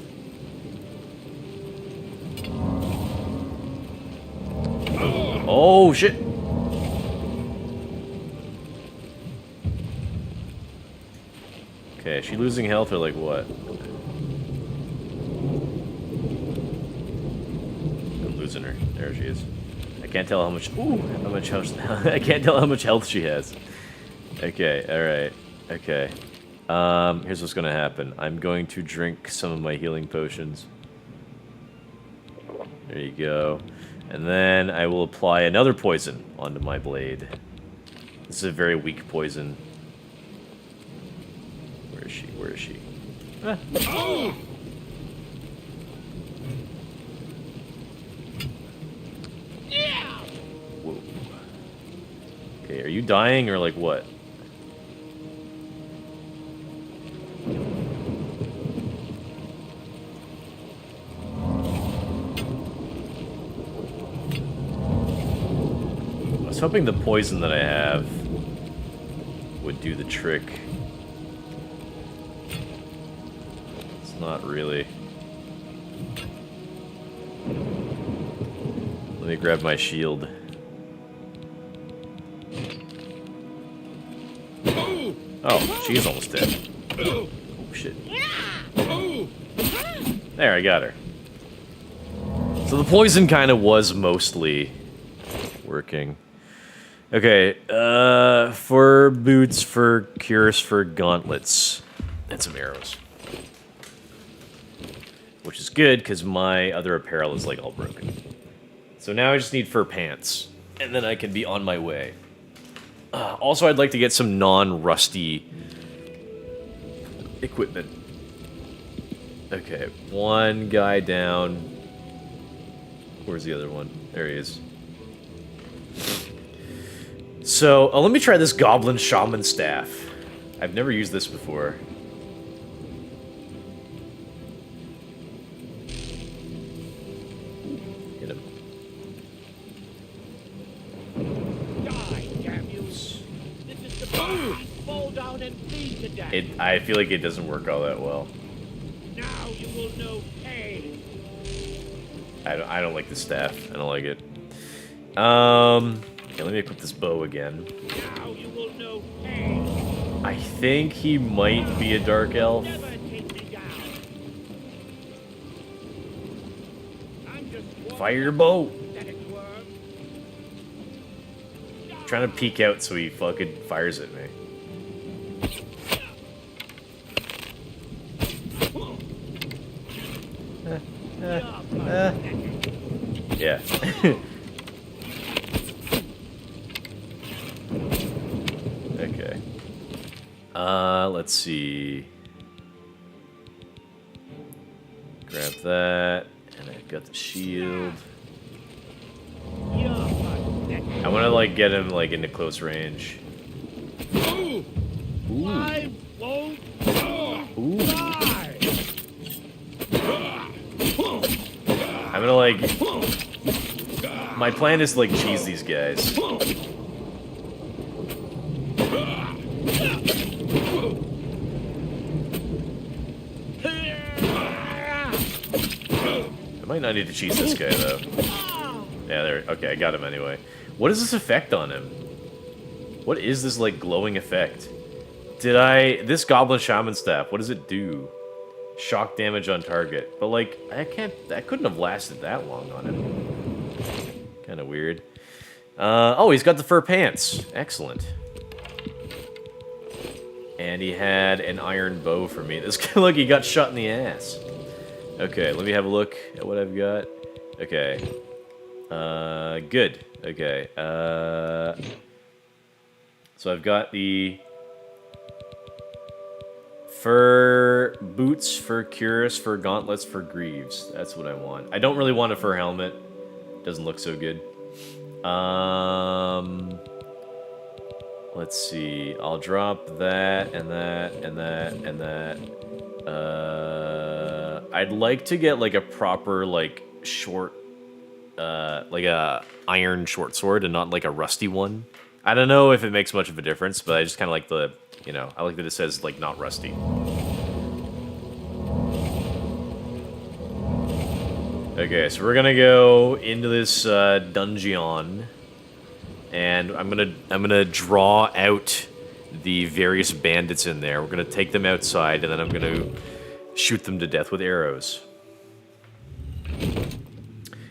Oh, shit! Okay, is she losing health or like what? I'm losing her. There she is. I can't tell how much. Ooh, how much health. I can't tell how much health she has. Okay, all right. Okay. Here's what's gonna happen. I'm going to drink some of my healing potions. There you go. And then I will apply another poison onto my blade. This is a very weak poison. Where is she? Where is she? Ah. Whoa. Okay, are you dying or like what? I was hoping the poison that I have would do the trick. It's not really. Let me grab my shield. Oh, she's almost dead. Oh, shit. There, I got her. So the poison kind of was mostly working. Okay, for boots, for cures, for gauntlets, and some arrows. Which is good, because my other apparel is, like, all broken. So now I just need fur pants, and then I can be on my way. Also, I'd like to get some non-rusty equipment. Okay, one guy down. Where's the other one? There he is. So, let me try this Goblin Shaman Staff. I've never used this before. Hit him. Die, damn you! This is the boss. Fall down and bleed to death. I feel like it doesn't work all that well. Now you will know pain. I don't like the staff. I don't like it. Okay, let me equip this bow again. Now you will know pain. I think he might be a dark elf. Never take me down. I'm just one Fire your bow. pathetic worm. Trying to peek out so he fucking fires at me. Yeah. Okay. Let's see. Grab that, and I've got the shield. I want to like get him like into close range. Ooh. I won't Ooh. die. I'm gonna like. My plan is to like cheese these guys. I might not need to cheese this guy though. Yeah, there. Okay, I got him anyway. What is this effect on him? What is this, like, glowing effect? This Goblin Shaman Staff, what does it do? Shock damage on target. But, like, I couldn't have lasted that long on him. Kind of weird. Oh, he's got the fur pants. Excellent. And he had an iron bow for me. This guy, look, he got shot in the ass. Okay, let me have a look at what I've got. Okay. Good. Okay. So I've got the fur boots, fur cuirass, fur gauntlets, fur greaves. That's what I want. I don't really want a fur helmet. Doesn't look so good. Let's see. I'll drop that and that and that and that. I'd like to get like a proper like short, like a iron short sword and not like a rusty one. I don't know if it makes much of a difference, but I just kind of like the, you know, I like that it says like not rusty. Okay, so we're gonna go into this dungeon. And I'm gonna draw out the various bandits in there. We're gonna take them outside, and then I'm gonna shoot them to death with arrows.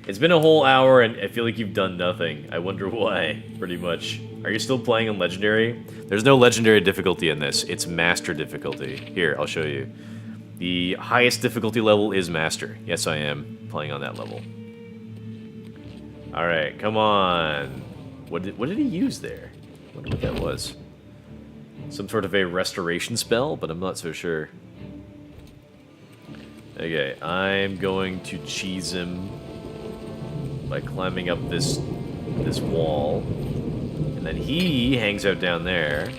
It's been a whole hour, and I feel like you've done nothing. I wonder why, pretty much. Are you still playing on Legendary? There's no Legendary difficulty in this. It's Master difficulty. Here, I'll show you. The highest difficulty level is Master. Yes, I am playing on that level. Alright, come on. What did he use there? I wonder what that was. Some sort of a restoration spell, but I'm not so sure. Okay, I'm going to cheese him by climbing up this wall. And then he hangs out down there.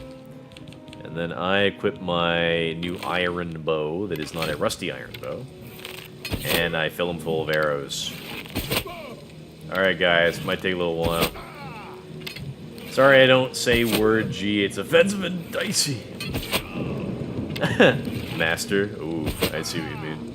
And then I equip my new iron bow that is not a rusty iron bow. And I fill him full of arrows. Alright guys, might take a little while. Sorry I don't say word G, it's offensive and dicey. Master, ooh, I see what you mean.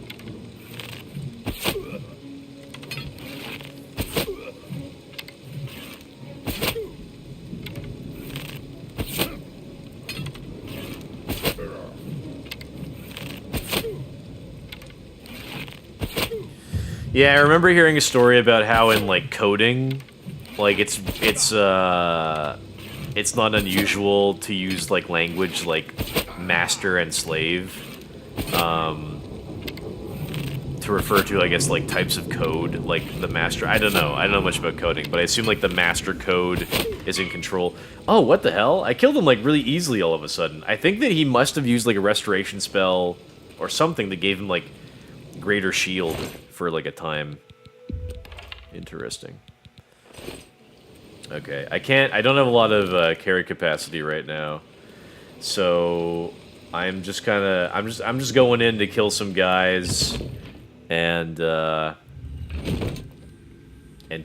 Yeah, I remember hearing a story about how in, like, coding, like, it's not unusual to use, like, language like master and slave, to refer to, I guess, like, types of code, like the master. I don't know much about coding, but I assume, like, the master code is in control. Oh, what the hell? I killed him, like, really easily all of a sudden. I think that he must have used, like, a restoration spell or something that gave him, like, greater shield for, like, a time. Interesting. Okay, I don't have a lot of carry capacity right now, so I'm just going in to kill some guys, and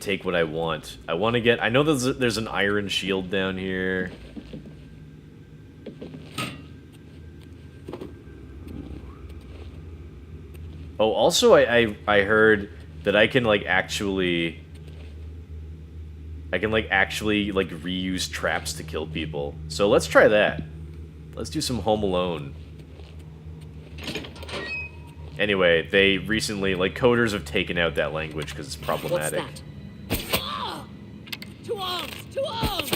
take what I want. I want to get. I know there's an iron shield down here. Oh, also I heard that I can actually reuse traps to kill people. So let's try that. Let's do some Home Alone. Anyway, they recently, coders have taken out that language because it's problematic. What's that? Ah! To arms! To arms!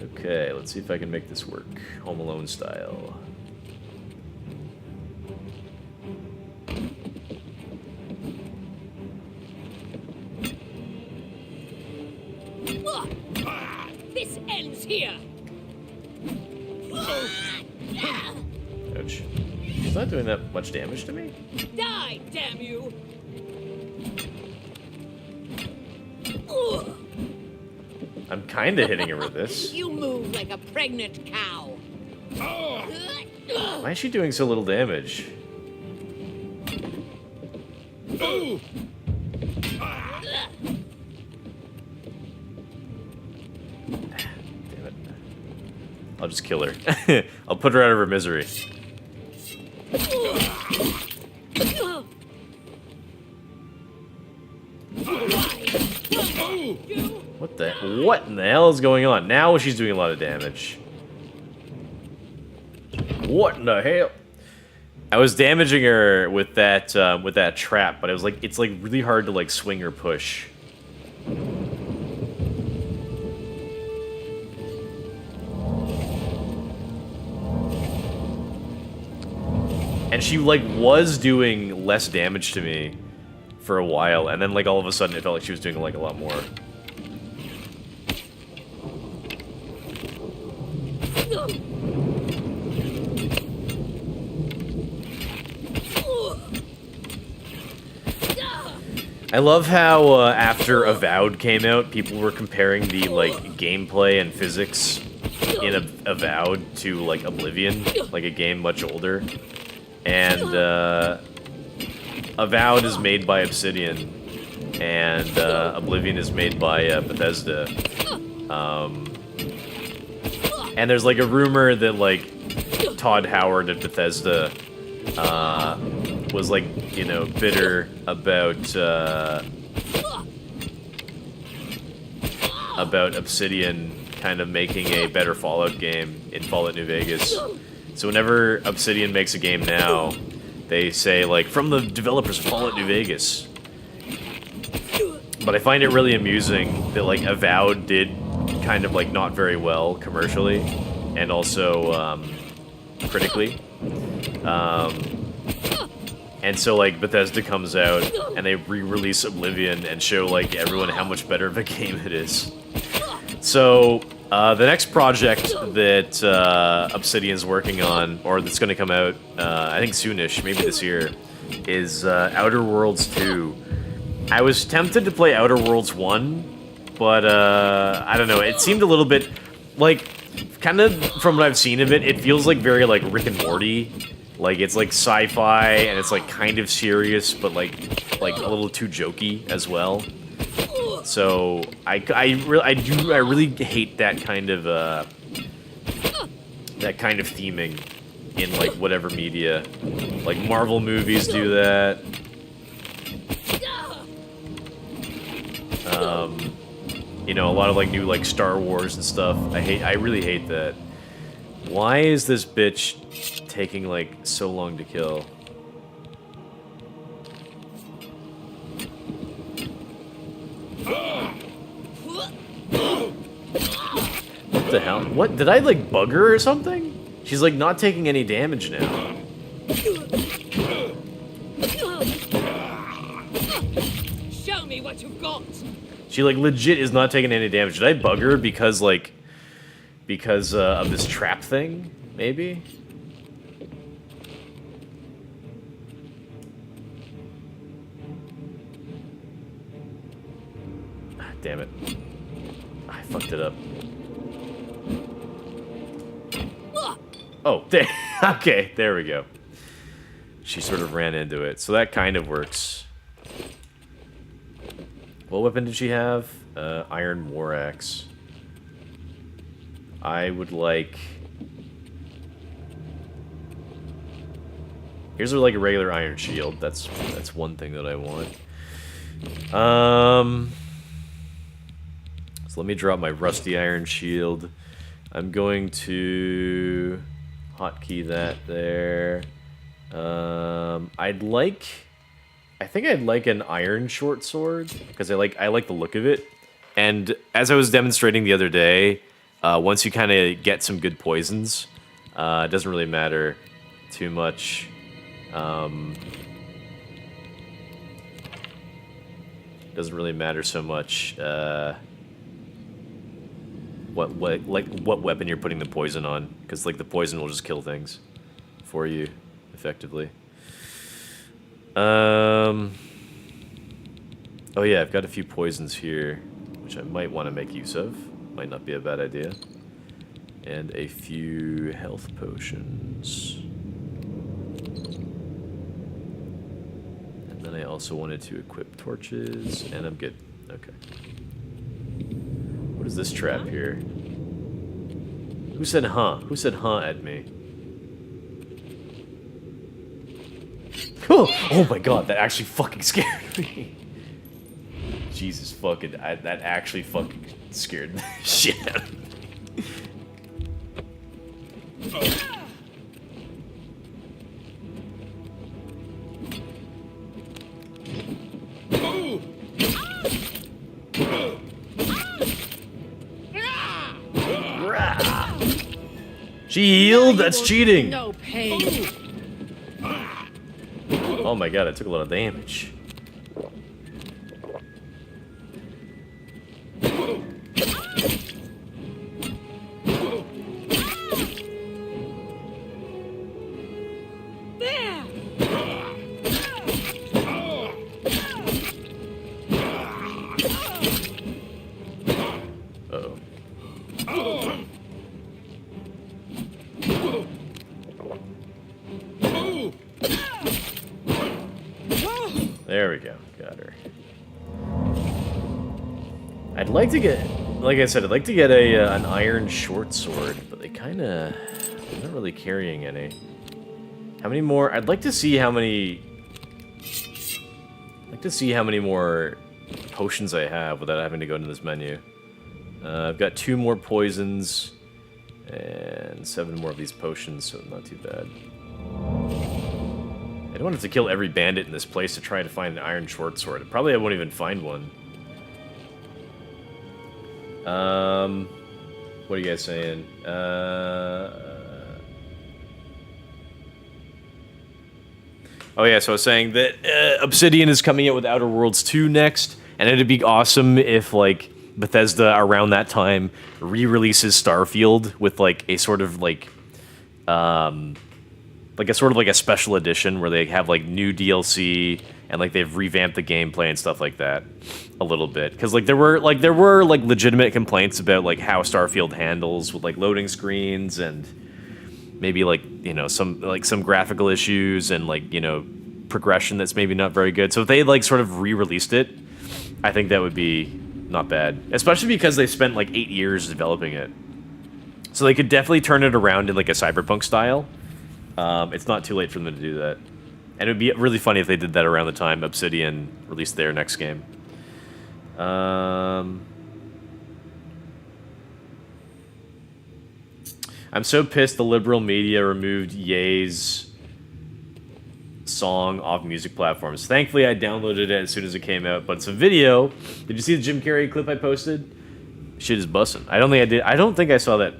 Okay, let's see if I can make this work. Home Alone style. This ends here. Ouch. He's not doing that much damage to me. Die, damn you! I'm kind of hitting her with this. You move like a pregnant cow. Why is she doing so little damage? Damn it. I'll just kill her. I'll put her out of her misery. What in the hell is going on? Now she's doing a lot of damage. What in the hell? I was damaging her with that trap, but it was like it's like really hard to like swing or push. And she like was doing less damage to me for a while, and then like all of a sudden it felt like she was doing like a lot more. I love how after Avowed came out, people were comparing the like gameplay and physics in Avowed to like Oblivion, like a game much older. And Avowed is made by Obsidian, and Oblivion is made by Bethesda. And there's like a rumor that like Todd Howard at Bethesda was like, you know, bitter about Obsidian kind of making a better Fallout game in Fallout New Vegas. So whenever Obsidian makes a game now, they say like, from the developers of Fallout New Vegas. But I find it really amusing that like Avowed did kind of like not very well commercially and also critically. And so like Bethesda comes out and they re-release Oblivion and show like everyone how much better of a game it is. So the next project that Obsidian's working on, or that's going to come out, I think soonish, maybe this year, is Outer Worlds 2. I was tempted to play Outer Worlds 1, but I don't know, it seemed a little bit, like, kind of from what I've seen of it, it feels like very like Rick and Morty. Like, it's like sci-fi, and it's like kind of serious, but like a little too jokey as well. So I really hate that kind of theming in like whatever media. Like Marvel movies do that. You know, a lot of like new like Star Wars and stuff. I really hate that. Why is this bitch taking like so long to kill? What the hell? What? Did I like bug her or something? She's like not taking any damage now. Show me what you've got. She like legit is not taking any damage. Did I bug her because like of this trap thing? Maybe. Ah, damn it. I fucked it up. Oh, okay, there we go. She sort of ran into it, so that kind of works. What weapon did she have? Iron War Axe. I would like... Here's like a regular iron shield. That's one thing that I want. So let me drop my rusty iron shield. I'm going to hotkey that there. I think I'd like an iron short sword because I like the look of it. And as I was demonstrating the other day, once you kind of get some good poisons, it doesn't really matter too much. Doesn't really matter so much what weapon you're putting the poison on, because like the poison will just kill things for you effectively. Oh yeah, I've got a few poisons here which I might want to make use of. Might not be a bad idea. And a few health potions. And then I also wanted to equip torches, and I'm good. Okay. What is this trap here? Who said huh? Who said huh at me? Oh my god, that actually fucking scared me. Jesus fucking, that actually fucking scared the shit out of me. She healed? That's cheating! No pain. Oh my god, I took a lot of damage. There. Uh-oh. There we go. Got her. I'd like to get, like I said, I'd like to get an iron short sword, but they kind of, they're not really carrying any. How many more? I'd like to see how many. I'd like to see how many more potions I have without having to go into this menu. I've got 2 more poisons and 7 more of these potions, so not too bad. I don't want to have to kill every bandit in this place to try to find an iron short sword. Probably I won't even find one. What are you guys saying? Oh yeah, so I was saying that Obsidian is coming out with Outer Worlds 2 next, and it'd be awesome if, like, Bethesda around that time re-releases Starfield with, like, a sort of, like a special edition where they have, like, new DLC and, like, they've revamped the gameplay and stuff like that a little bit. Because, like, there were legitimate complaints about, like, how Starfield handles with, like, loading screens and maybe, like, you know, some graphical issues and, like, you know, progression that's maybe not very good. So if they, like, sort of re-released it, I think that would be not bad. Especially because they spent, like, 8 years developing it. So they could definitely turn it around in, like, a cyberpunk style. It's not too late for them to do that. And it would be really funny if they did that around the time Obsidian released their next game. I'm so pissed the liberal media removed Ye's song off music platforms. Thankfully, I downloaded it as soon as it came out, but it's a video. Did you see the Jim Carrey clip I posted? Shit is bussin'. I don't think I did. I don't think I saw that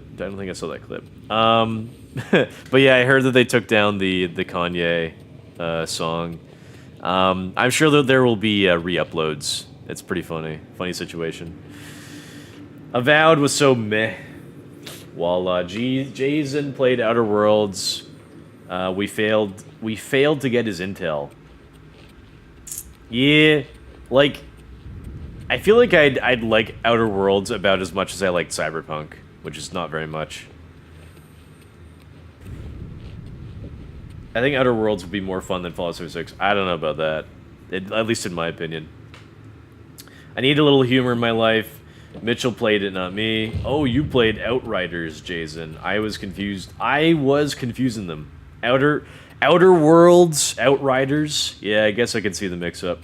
clip. But yeah, I heard that they took down the Kanye song. I'm sure that there will be re-uploads. It's pretty funny situation. Avowed was so meh. While Jason played Outer Worlds, we failed to get his intel. Yeah, like, I feel like I'd like Outer Worlds about as much as I liked Cyberpunk, which is not very much. I think Outer Worlds would be more fun than Fallout 76. I don't know about that, at least in my opinion. I need a little humor in my life. Mitchell played it, not me. Oh, you played Outriders, Jason. I was confused. I was confusing them. Outer Worlds, Outriders. Yeah, I guess I can see the mix-up.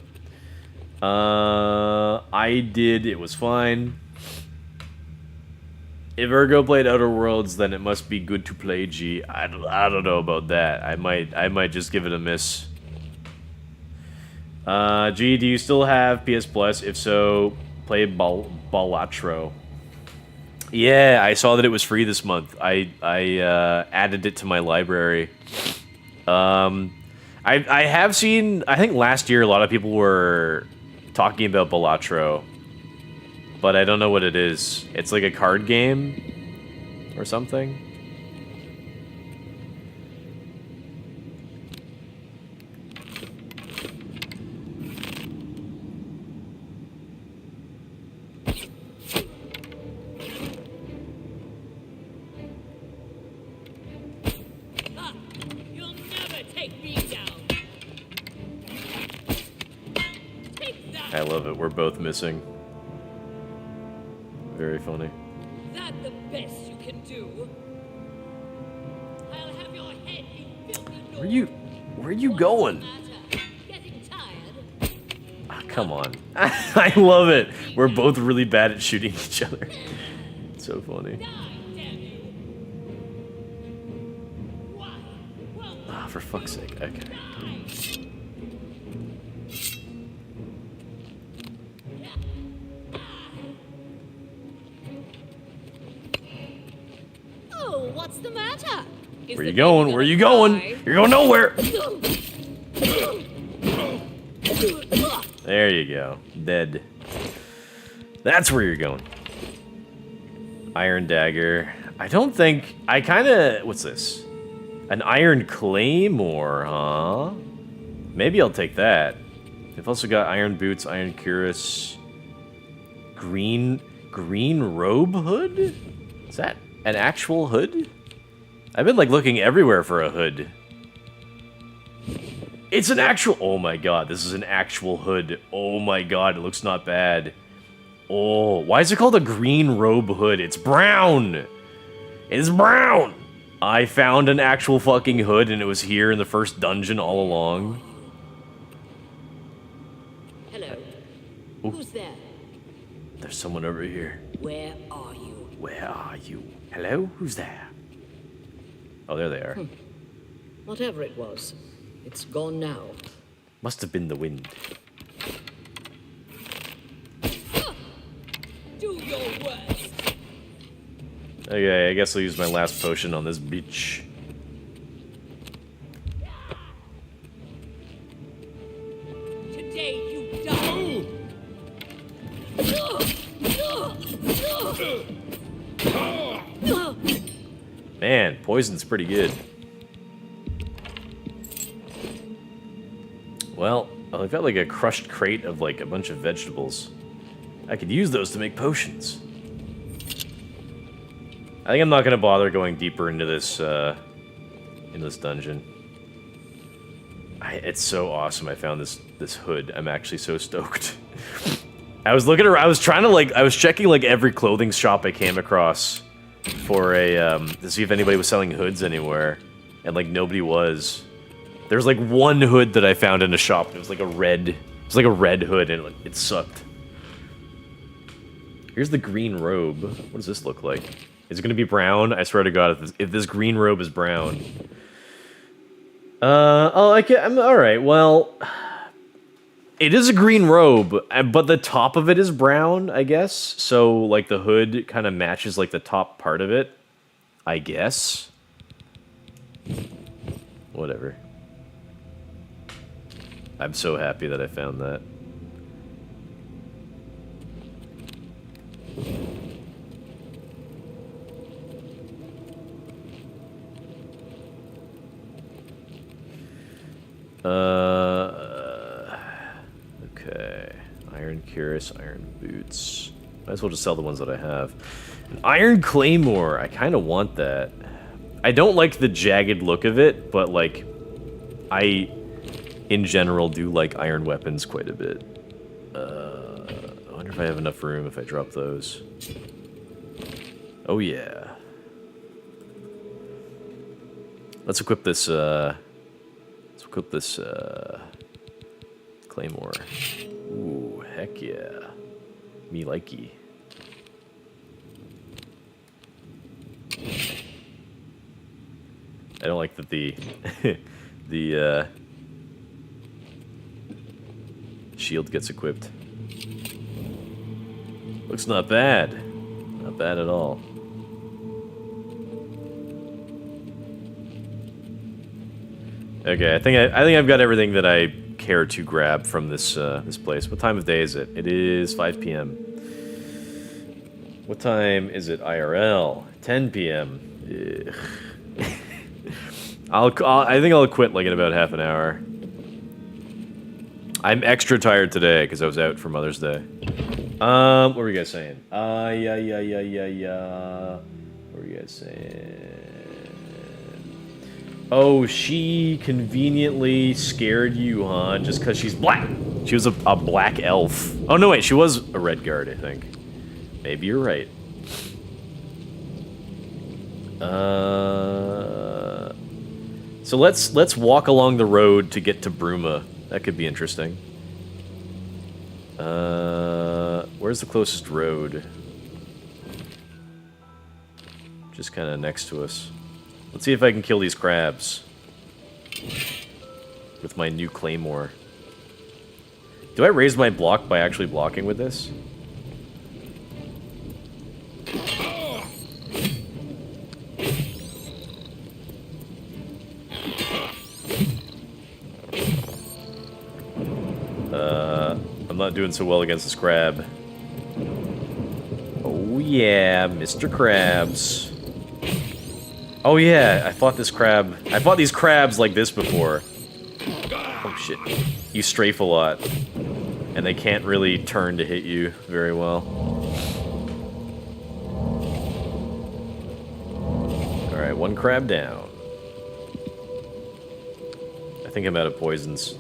I did. It was fine. If Ergo played Outer Worlds, then it must be good to play, G. I don't know about that. I might just give it a miss. G, do you still have PS Plus? If so, play Balatro. Yeah, I saw that it was free this month. I added it to my library. I have seen, I think last year a lot of people were talking about Balatro, but I don't know what it is. It's like a card game or something. You'll never take me down. Take that. I love it. We're both missing. Very funny. That the best you can do. I'll have your head, you filthy Where are you going? Getting tired. Oh, come on. I love it. We're both really bad at shooting each other. It's so funny. Die, damn you! Why? Well, Ah, for fuck's sake. Okay. die! Oh, what's the matter? Is Where the you going? baby Where you gonna going? cry? You're going nowhere. There you go. Dead. That's where you're going. Iron dagger. I don't think... I kind of... What's this? An iron claymore, huh? Maybe I'll take that. They've also got iron boots, iron cuirass... Green robe hood? Is that an actual hood? I've been, like, looking everywhere for a hood. It's an actual... Oh my god, this is an actual hood. Oh my god, it looks not bad. Oh, why is it called a green robe hood? It's brown! It's brown! I found an actual fucking hood and it was here in the first dungeon all along. Hello. Ooh. Who's there? There's someone over here. Where are you? Where are you? Hello? Who's there? Oh, there they are. Whatever it was, it's gone now. Must have been the wind. Do your worst. Okay, I guess I'll use my last potion on this bitch. Today you die. Man, poison's pretty good. Well, I've got like a crushed crate of like a bunch of vegetables. I could use those to make potions. I think I'm not gonna bother going deeper into this dungeon. It's so awesome. I found this hood. I'm actually so stoked. I was looking around. I was trying to I was checking like every clothing shop I came across for a to see if anybody was selling hoods anywhere, and like nobody was. There was like one hood that I found in a shop. And it was like a red. It was like a red hood, and it sucked. Here's the green robe. What does this look like? Is it gonna be brown? I swear to God, if this green robe is brown. I'm alright, well... It is a green robe, but the top of it is brown, I guess. So, like, the hood kind of matches, like, the top part of it. I guess. Whatever. I'm so happy that I found that. Okay. Iron cuirass, iron boots. Might as well just sell the ones that I have. An iron claymore. I kind of want that. I don't like the jagged look of it, but like, I, in general, do like iron weapons quite a bit. I wonder if I have enough room if I drop those. Oh yeah. Let's equip this, claymore. Ooh, heck yeah. Me likey. I don't like that the the shield gets equipped. Looks not bad. Not bad at all. Okay, I think I've got everything that I care to grab from this this place. What time of day is it? It is 5 p.m. What time is it IRL? 10 p.m. I think I'll quit like in about half an hour. I'm extra tired today because I was out for Mother's Day. What were you guys saying? Yeah. What were you guys saying? Oh, she conveniently scared you, huh? Just because she's black. She was a black elf. Oh, no, wait. She was a red guard, I think. Maybe you're right. So let's walk along the road to get to Bruma. That could be interesting. Where's the closest road? Just kind of next to us. Let's see if I can kill these crabs. With my new claymore. Do I raise my block by actually blocking with this? I'm not doing so well against this crab. Oh yeah, Mr. Krabs. Oh yeah, I fought these crabs like this before. Oh shit. You strafe a lot. And they can't really turn to hit you very well. Alright, one crab down. I think I'm out of poisons.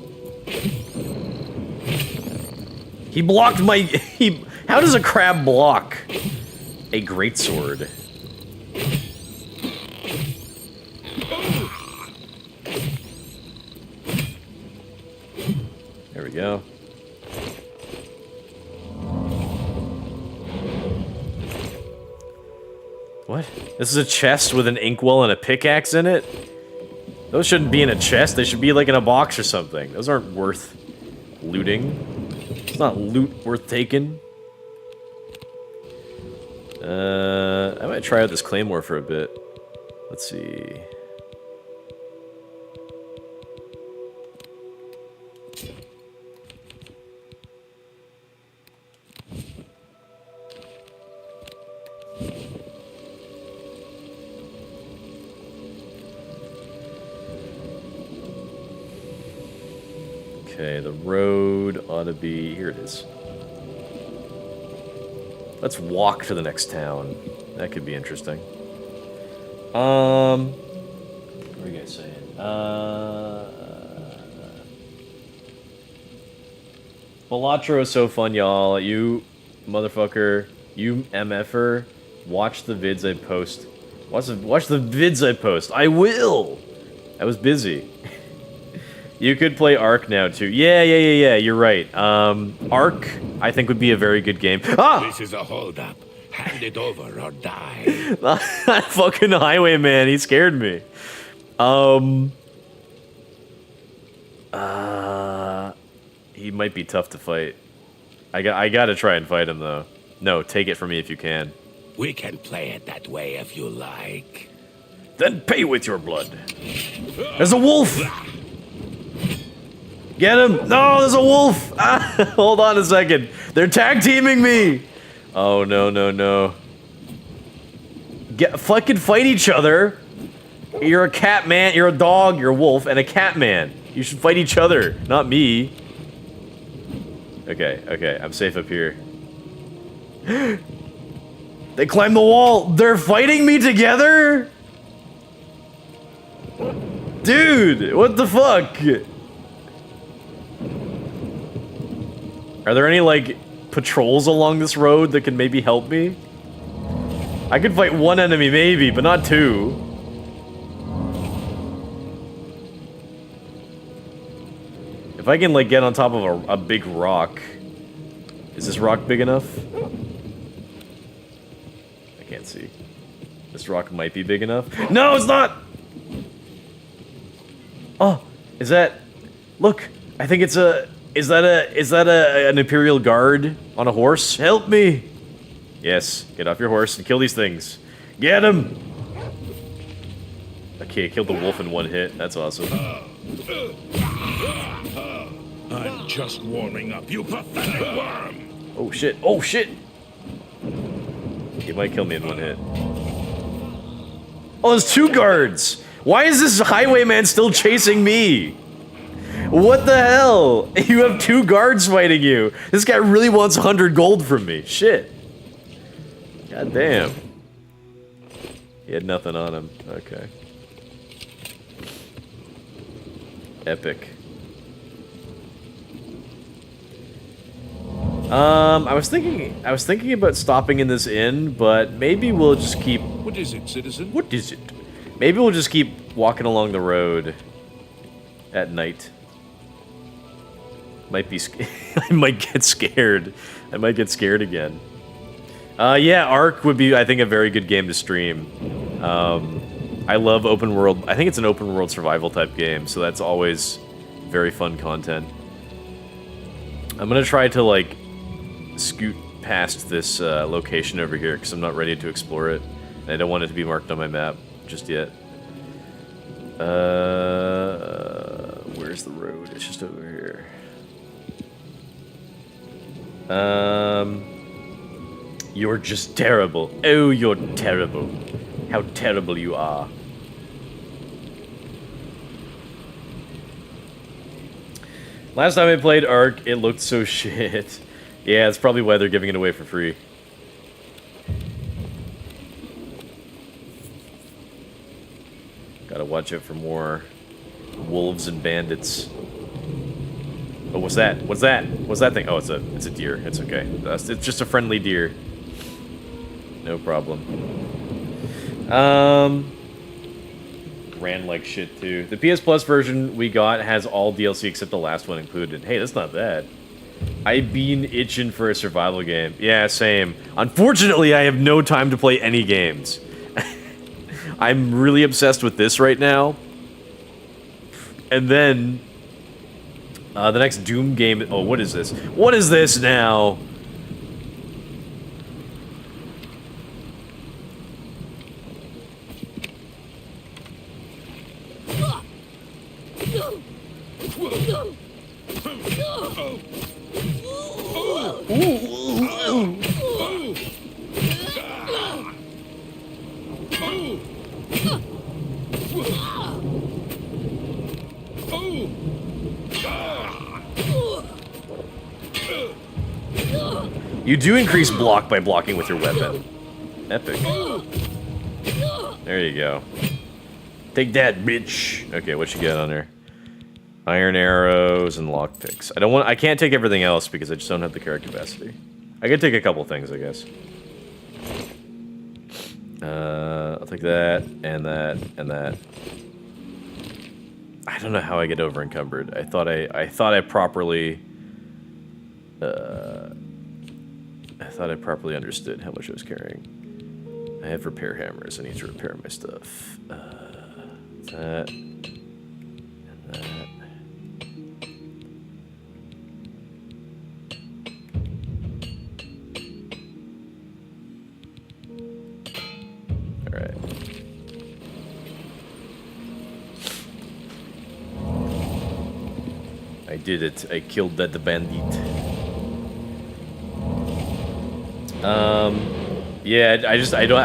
He blocked my... How does a crab block a greatsword? There we go. What? This is a chest with an inkwell and a pickaxe in it? Those shouldn't be in a chest, they should be like in a box or something. Those aren't worth looting. It's not loot worth taking. I might try out this claymore for a bit. Let's see. Okay, the road ought to be... Here it is. Let's walk to the next town. That could be interesting. What are you guys saying? Balatro is so fun, y'all. You motherfucker, you MFer, watch the vids I post. Watch the vids I post. I will! I was busy. You could play Ark now, too. Yeah, you're right. Ark, I think, would be a very good game. Ah! This is a holdup. Hand it over or die. That fucking highwayman, he scared me. He might be tough to fight. I gotta try and fight him, though. No, take it from me if you can. We can play it that way if you like. Then pay with your blood. There's a wolf! Get him! No, there's a wolf! Ah, hold on a second. They're tag teaming me! Oh, no. Fucking fight each other. You're a cat man, you're a dog, you're a wolf, and a cat man. You should fight each other, not me. Okay, I'm safe up here. They climbed the wall! They're fighting me together?! Dude, what the fuck? Are there any, like, patrols along this road that can maybe help me? I could fight one enemy, maybe, but not two. If I can, like, get on top of a big rock... Is this rock big enough? I can't see. This rock might be big enough. No, it's not! Oh, is that... Look, I think it's a... Is that an Imperial Guard on a horse? Help me! Yes, get off your horse and kill these things. Get him! Okay, I killed the wolf in one hit. That's awesome. I'm just warming up, you pathetic worm! Oh shit, oh shit! He might kill me in one hit. Oh, there's two guards! Why is this highwayman still chasing me? What the hell? You have two guards fighting you. This guy really wants 100 gold from me. Shit. God damn. He had nothing on him. Okay. Epic. I was thinking about stopping in this inn, but maybe we'll just keep... What is it, citizen? What is it? Maybe we'll just keep walking along the road at night. Might be. I might get scared. I might get scared again. Yeah, Ark would be, I think, a very good game to stream. I love open world. I think it's an open world survival type game, so that's always very fun content. I'm gonna try to like scoot past this location over here because I'm not ready to explore it. And I don't want it to be marked on my map just yet. Where's the road? It's just over here. You're just terrible. Oh, you're terrible. How terrible you are. Last time I played Ark, it looked so shit. Yeah, that's probably why they're giving it away for free. Gotta watch out for more wolves and bandits. Oh, what's that? What's that? What's that thing? Oh, it's a deer. It's okay. It's just a friendly deer. No problem. Ran like shit too. The PS Plus version we got has all DLC except the last one included. Hey, that's not bad. I been itching for a survival game. Yeah, same. Unfortunately, I have no time to play any games. I'm really obsessed with this right now. And then the next Doom game. Oh, what is this? What is this now? You do increase block by blocking with your weapon. Epic. There you go. Take that, bitch. Okay, what you got on there? Iron arrows and lockpicks. I can't take everything else because I just don't have the character capacity. I could take a couple things, I guess. I'll take that, and that, and that. I don't know how I get over encumbered. I thought I properly understood how much I was carrying. I have repair hammers. I need to repair my stuff. That and that. All right. I did it. I killed that bandit. Yeah, I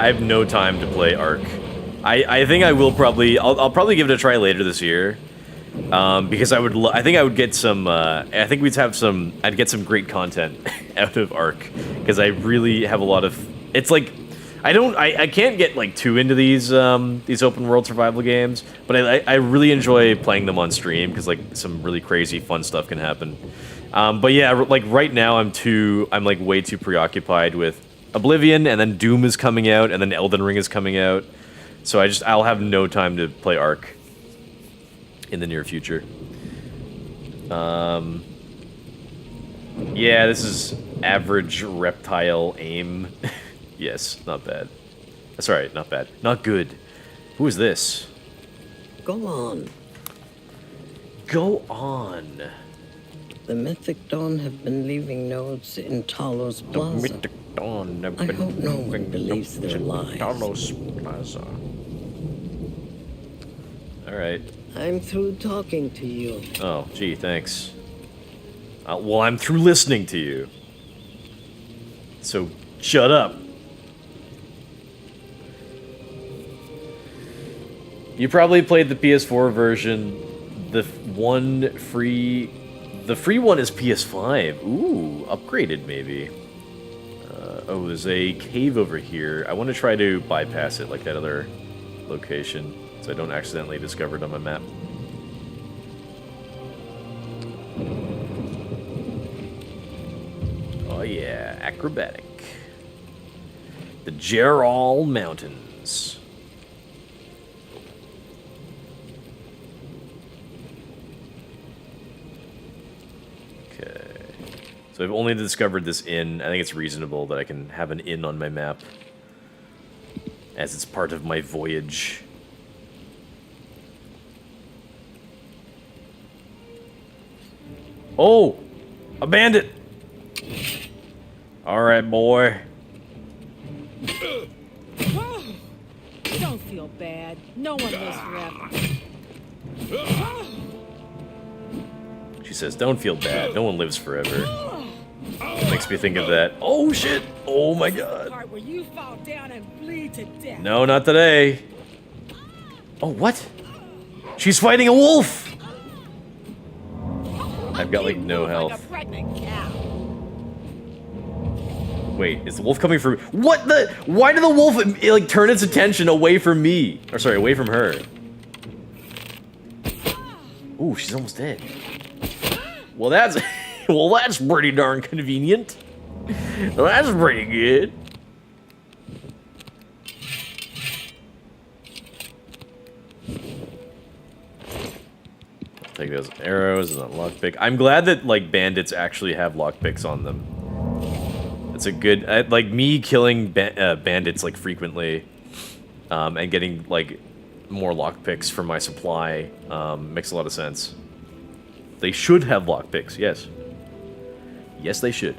have no time to play Ark. I think I will probably, I'll probably give it a try later this year. Because I think I would get some, I think I'd get some great content out of Ark. Because I really have a lot of, it's like, I can't get like too into these open world survival games, but I really enjoy playing them on stream because like some really crazy fun stuff can happen. But yeah, like right now I'm like way too preoccupied with Oblivion, and then Doom is coming out, and then Elden Ring is coming out. So I'll have no time to play Ark in the near future. Yeah, this is average Greptyle aim. Yes, not bad. That's alright, not bad. Not good. Who is this? Go on. Go on. The Mythic Dawn have been leaving nodes in Talos Plaza. I hope no one believes their lies. Talos Plaza. Alright. I'm through talking to you. Oh, gee, thanks. Well, I'm through listening to you. So, shut up. You probably played the PS4 version. The free one is PS5. Ooh, upgraded maybe. Oh, there's a cave over here. I want to try to bypass it like that other location, so I don't accidentally discover it on my map. Oh yeah, acrobatic. The Gerall Mountains. Okay. So I've only discovered this inn. I think it's reasonable that I can have an inn on my map, as it's part of my voyage. Oh! A bandit! Alright, boy. Don't feel bad. No one lives forever. She says, don't feel bad. No one lives forever. Makes me think of that. Oh, shit! Oh, my God. Part where you fall down and bleed to death. No, not today. Oh, what? She's fighting a wolf! I've got, like, no Like a health. pregnant cow. Wait, is the wolf coming for me? What the? Why did the wolf, like, turn its attention away from me? Or, sorry, away from her. Ooh, she's almost dead. Well, that's... well, that's pretty darn convenient. Well, that's pretty good. Take those arrows and a lockpick. I'm glad that, like, bandits actually have lockpicks on them. It's a good... like, me killing bandits, like, frequently, and getting, like, more lockpicks for my supply, makes a lot of sense. They should have lockpicks, yes. Yes, they should.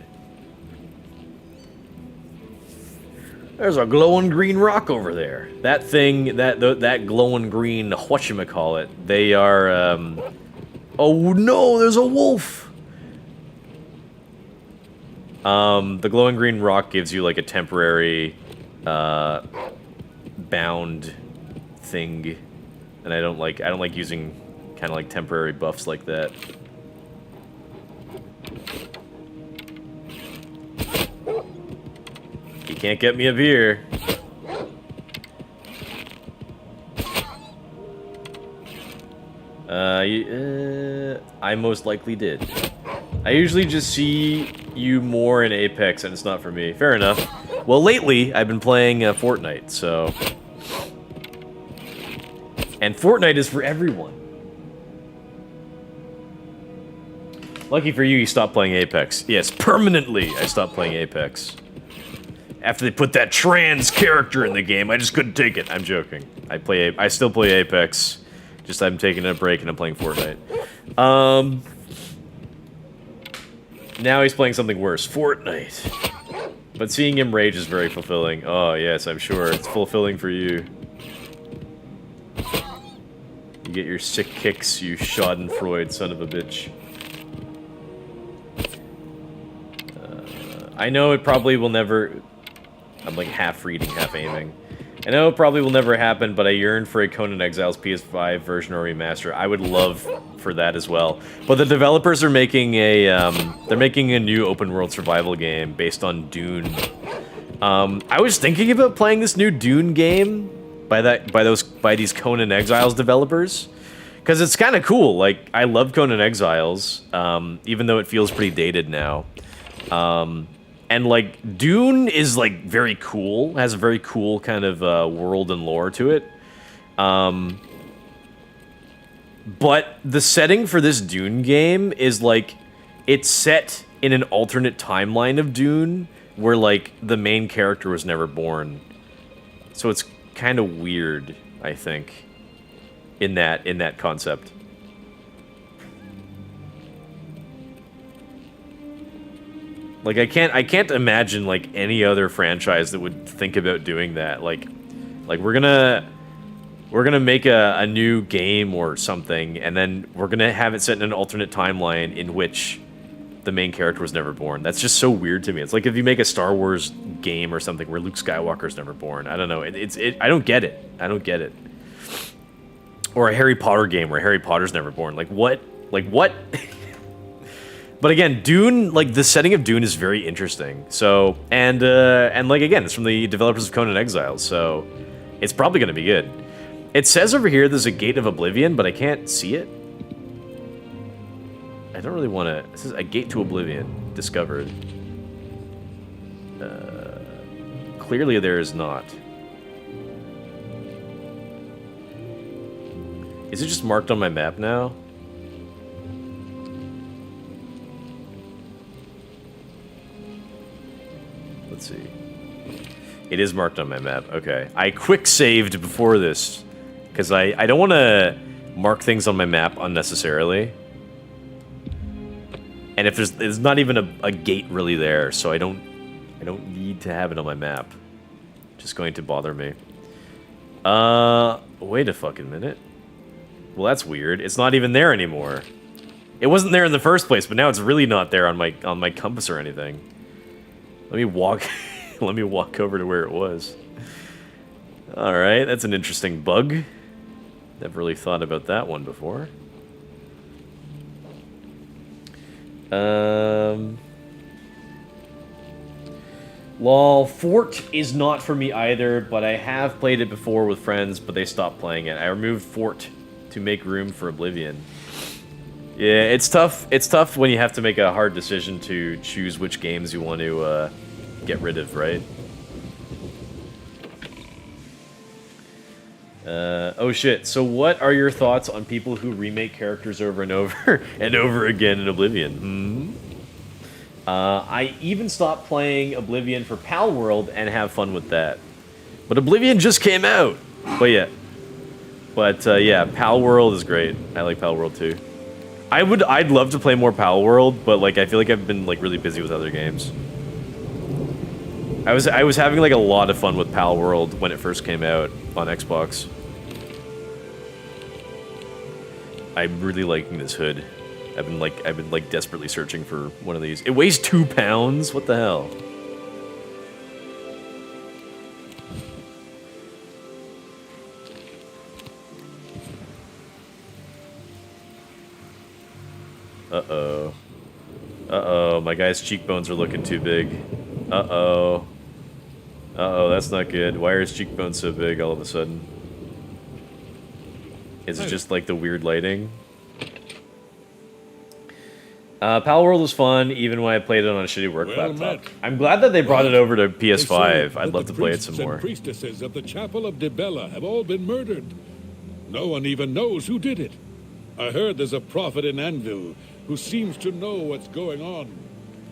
There's a glowing green rock over there. That thing, that glowing green, whatchamacallit, they are, oh no, there's a wolf! The glowing green rock gives you, like, a temporary, bound thing. And I don't like using kind of, like, temporary buffs like that. You can't get me up here. I most likely did. I usually just see you more in Apex, and it's not for me. Fair enough. Well, lately, I've been playing Fortnite, so... And Fortnite is for everyone. Lucky for you stopped playing Apex. Yes, permanently I stopped playing Apex. After they put that trans character in the game, I just couldn't take it. I'm joking. I still play Apex. Just I'm taking a break and I'm playing Fortnite. Now he's playing something worse. Fortnite. But seeing him rage is very fulfilling. Oh, yes, I'm sure. It's fulfilling for you. You get your sick kicks, you schadenfreude son of a bitch. I know it probably will never... I'm like half reading, half aiming. I know it probably will never happen, but I yearn for a Conan Exiles PS5 version or remaster. I would love for that as well. But the developers are making a, they're making a new open world survival game based on Dune. I was thinking about playing this new Dune game by these Conan Exiles developers, because it's kind of cool. Like, I love Conan Exiles, even though it feels pretty dated now. And, like, Dune is, like, very cool, has a very cool kind of world and lore to it. But the setting for this Dune game is, like, it's set in an alternate timeline of Dune, where, like, the main character was never born. So it's kind of weird, I think, in that concept. Like, I can't imagine, like, any other franchise that would think about doing that. Like we're gonna make a new game or something, and then we're gonna have it set in an alternate timeline in which the main character was never born. That's just so weird to me. It's like if you make a Star Wars game or something where Luke Skywalker's never born. I don't know. I don't get it. I don't get it. Or a Harry Potter game where Harry Potter's never born. Like, what? Like, what? But again, Dune, like, the setting of Dune is very interesting. So, and like, again, it's from the developers of Conan Exiles, so it's probably gonna be good. It says over here there's a Gate of Oblivion, but I can't see it. I don't really want to... This is a Gate to Oblivion discovered. Clearly there is not. Is it just marked on my map now? Let's see. It is marked on my map. Okay. I quick saved before this because I don't want to mark things on my map unnecessarily. And if there's not even a gate really there, so I don't need to have it on my map. Just going to bother me. Wait a fucking minute. Well, that's weird. It's not even there anymore. It wasn't there in the first place, but now it's really not there on my compass or anything. Let me walk let me walk over to where it was. Alright, that's an interesting bug. Never really thought about that one before. Lol, Fort is not for me either, but I have played it before with friends, but they stopped playing it. I removed Fort to make room for Oblivion. Yeah, it's tough. It's tough when you have to make a hard decision to choose which games you want to get rid of, right? Oh shit, so what are your thoughts on people who remake characters over and over and over again in Oblivion? I even stopped playing Oblivion for Pal World and have fun with that. But Oblivion just came out! But yeah. Yeah, Pal World is great. I like Pal World too. I'd love to play more Pal World, but like I feel like I've been like really busy with other games. I was having like a lot of fun with Pal World when it first came out on Xbox. I'm really liking this hood. I've been like desperately searching for one of these. It weighs 2 pounds. What the hell? Uh-oh. Uh-oh, my guy's cheekbones are looking too big. Uh-oh. Uh-oh, that's not good. Why are his cheekbones so big all of a sudden? Is it just like the weird lighting? Pal World was fun, even when I played it on a shitty work laptop. I'm glad that they brought it over to PS5. I'd love to play it some more. The priestesses of the Chapel of Dibella have all been murdered. No one even knows who did it. I heard there's a prophet in Anvil who seems to know what's going on.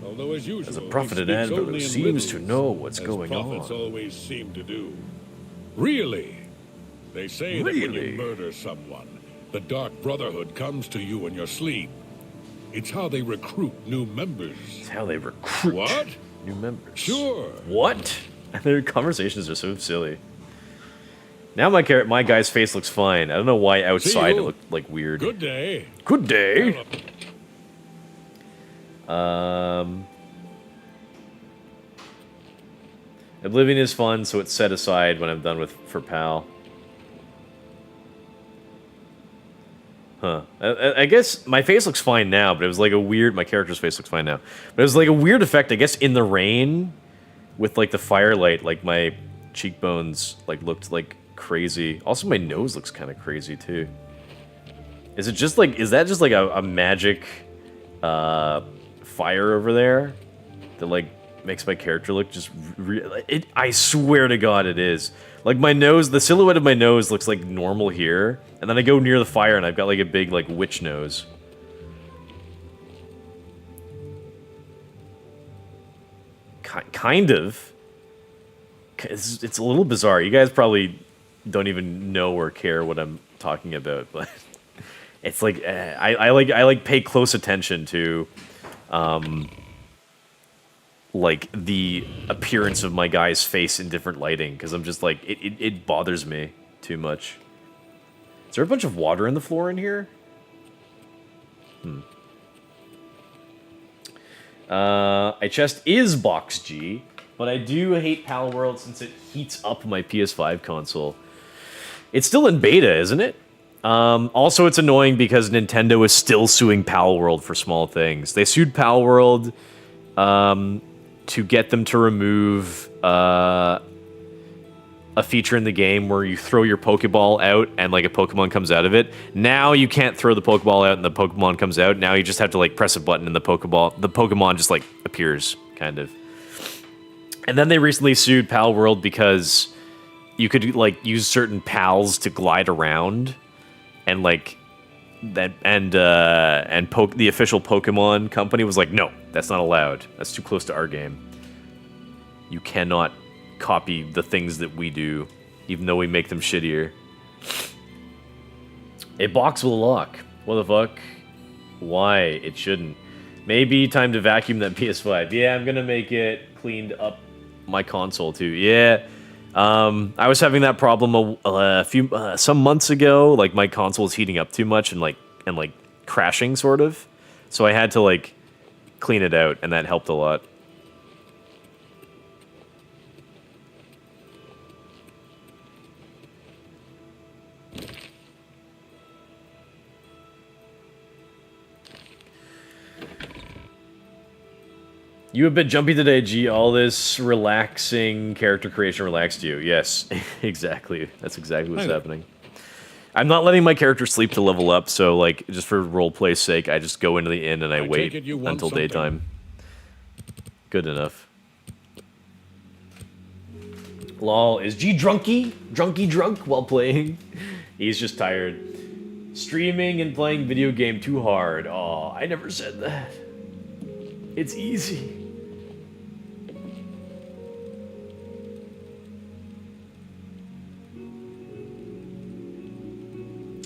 Although, as usual, there's a prophet in Anvil who seems to know what's going on. Prophets always seem to do. Really? They say that when you murder someone, the Dark Brotherhood comes to you in your sleep. It's how they recruit new members. It's how they recruit what? New members. Sure. What? Their conversations are so silly. Now my guy's face looks fine. I don't know why outside it looked like weird. Good day. Good day. Oblivion is fun, so it's set aside when I'm done for Pal. Huh. I guess my face looks fine now, but it was like a weird... My character's face looks fine now. But it was like a weird effect, I guess, in the rain with like the firelight, like my cheekbones like looked like crazy. Also, my nose looks kind of crazy too. Is it just like... Is that just like a magic fire over there that like makes my character look just... I swear to God it is. Like my nose, the silhouette of my nose looks like normal here, and then I go near the fire and I've got like a big like witch nose. Kind of. It's a little bizarre. You guys probably don't even know or care what I'm talking about, but it's like I like pay close attention to like the appearance of my guy's face in different lighting, because I'm just like it bothers me too much. Is there a bunch of water in the floor in here? iChest is box G, but I do hate Pal World since it heats up my PS5 console. It's still in beta, isn't it? Also, it's annoying because Nintendo is still suing Pal World for small things. They sued Pal World to get them to remove a feature in the game where you throw your Pokeball out and like a Pokemon comes out of it. Now you can't throw the Pokeball out and the Pokemon comes out. Now you just have to like press a button and the Pokemon just like appears, kind of. And then they recently sued Pal World because you could like use certain pals to glide around, and like that the official Pokemon company was like, no, that's not allowed. That's too close to our game. You cannot copy the things that we do, even though we make them shittier. A box with a lock. What the fuck? Why? It shouldn't. Maybe time to vacuum that PS5. Yeah, I'm gonna make it cleaned up my console too. Yeah. I was having that problem some months ago. Like my console was heating up too much and crashing sort of. So I had to like clean it out, and that helped a lot. You have been jumpy today, G. All this relaxing character creation relaxed you. Yes, exactly. That's exactly what's happening. I'm not letting my character sleep to level up, so like just for roleplay's sake, I just go into the inn and I wait until daytime. Good enough. Lol, is G drunky? Drunk while playing? He's just tired. Streaming and playing video game too hard. Aw, I never said that. It's easy.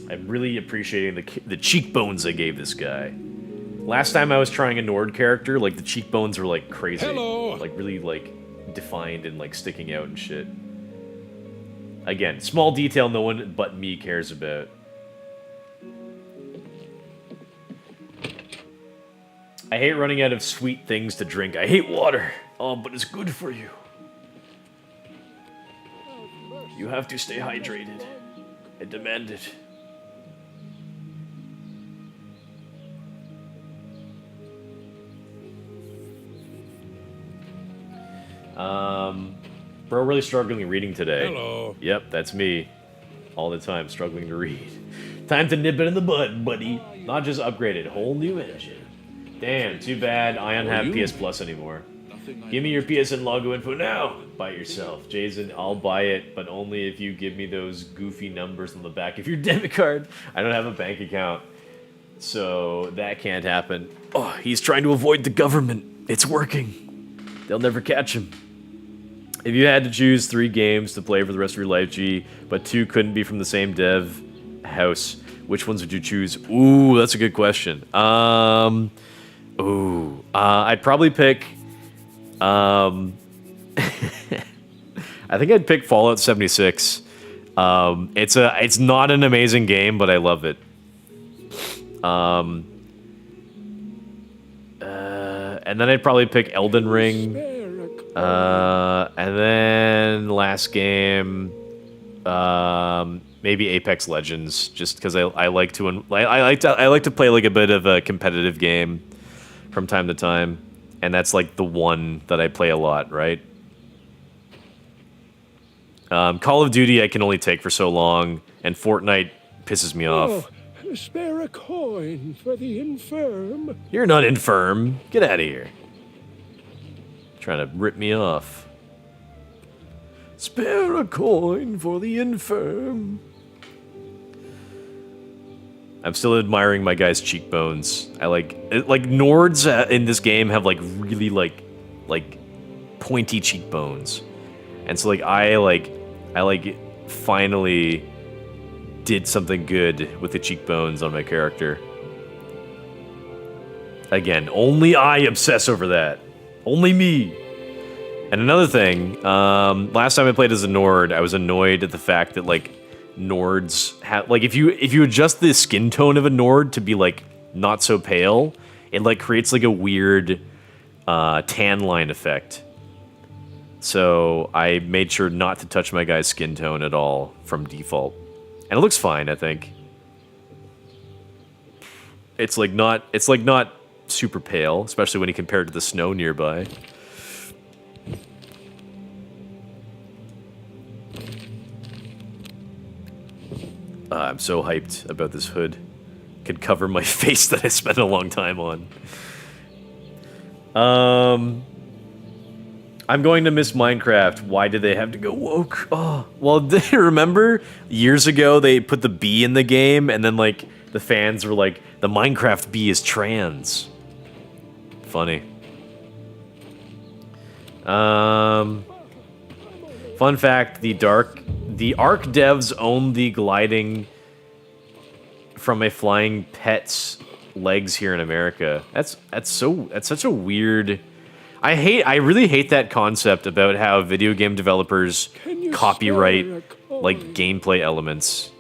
I'm really appreciating the cheekbones I gave this guy. Last time I was trying a Nord character, like the cheekbones were like crazy. Hello. Like really like defined and like sticking out and shit. Again, small detail no one but me cares about. I hate running out of sweet things to drink. I hate water. Oh, but it's good for you. You have to stay hydrated. I demand it. Bro, really struggling reading today. Hello. Yep, that's me. All the time, struggling to read. Time to nip it in the bud, buddy. Not just upgraded, whole new engine. Damn, too bad I don't have PS Plus anymore. Give me your PSN logo info now. Buy it yourself. Jason, I'll buy it, but only if you give me those goofy numbers on the back of your debit card. I don't have a bank account, so that can't happen. Oh, he's trying to avoid the government. It's working. They'll never catch him. If you had to choose 3 games to play for the rest of your life, G, but 2 couldn't be from the same dev house, which ones would you choose? Ooh, that's a good question. I'd probably pick... I think I'd pick Fallout 76. It's not an amazing game, but I love it. And then I'd probably pick Elden Ring. And then last game, maybe Apex Legends, just because I like to play like a bit of a competitive game from time to time, and that's like the one that I play a lot, right? Call of Duty I can only take for so long, and Fortnite pisses me off. Oh, spare a coin for the infirm. You're not infirm. Get out of here. Trying to rip me off. Spare a coin for the infirm. I'm still admiring my guy's cheekbones. I like Nords in this game have like really like pointy cheekbones, and so I finally did something good with the cheekbones on my character. Again, only I obsess over that. Only me. And another thing, last time I played as a Nord, I was annoyed at the fact that like Nords have like if you adjust the skin tone of a Nord to be like not so pale, it like creates like a weird tan line effect. So I made sure not to touch my guy's skin tone at all from default. And it looks fine, I think. It's like not super pale, especially when you compare it to the snow nearby. I'm so hyped about this hood. Could cover my face that I spent a long time on. I'm going to miss Minecraft. Why did they have to go woke? Oh, well, remember years ago they put the B in the game, and then like the fans were like, the Minecraft B is trans. Funny. Fun fact: the Ark devs own the gliding from a flying pet's legs here in America. That's such a weird. I really hate that concept about how video game developers copyright like gameplay elements.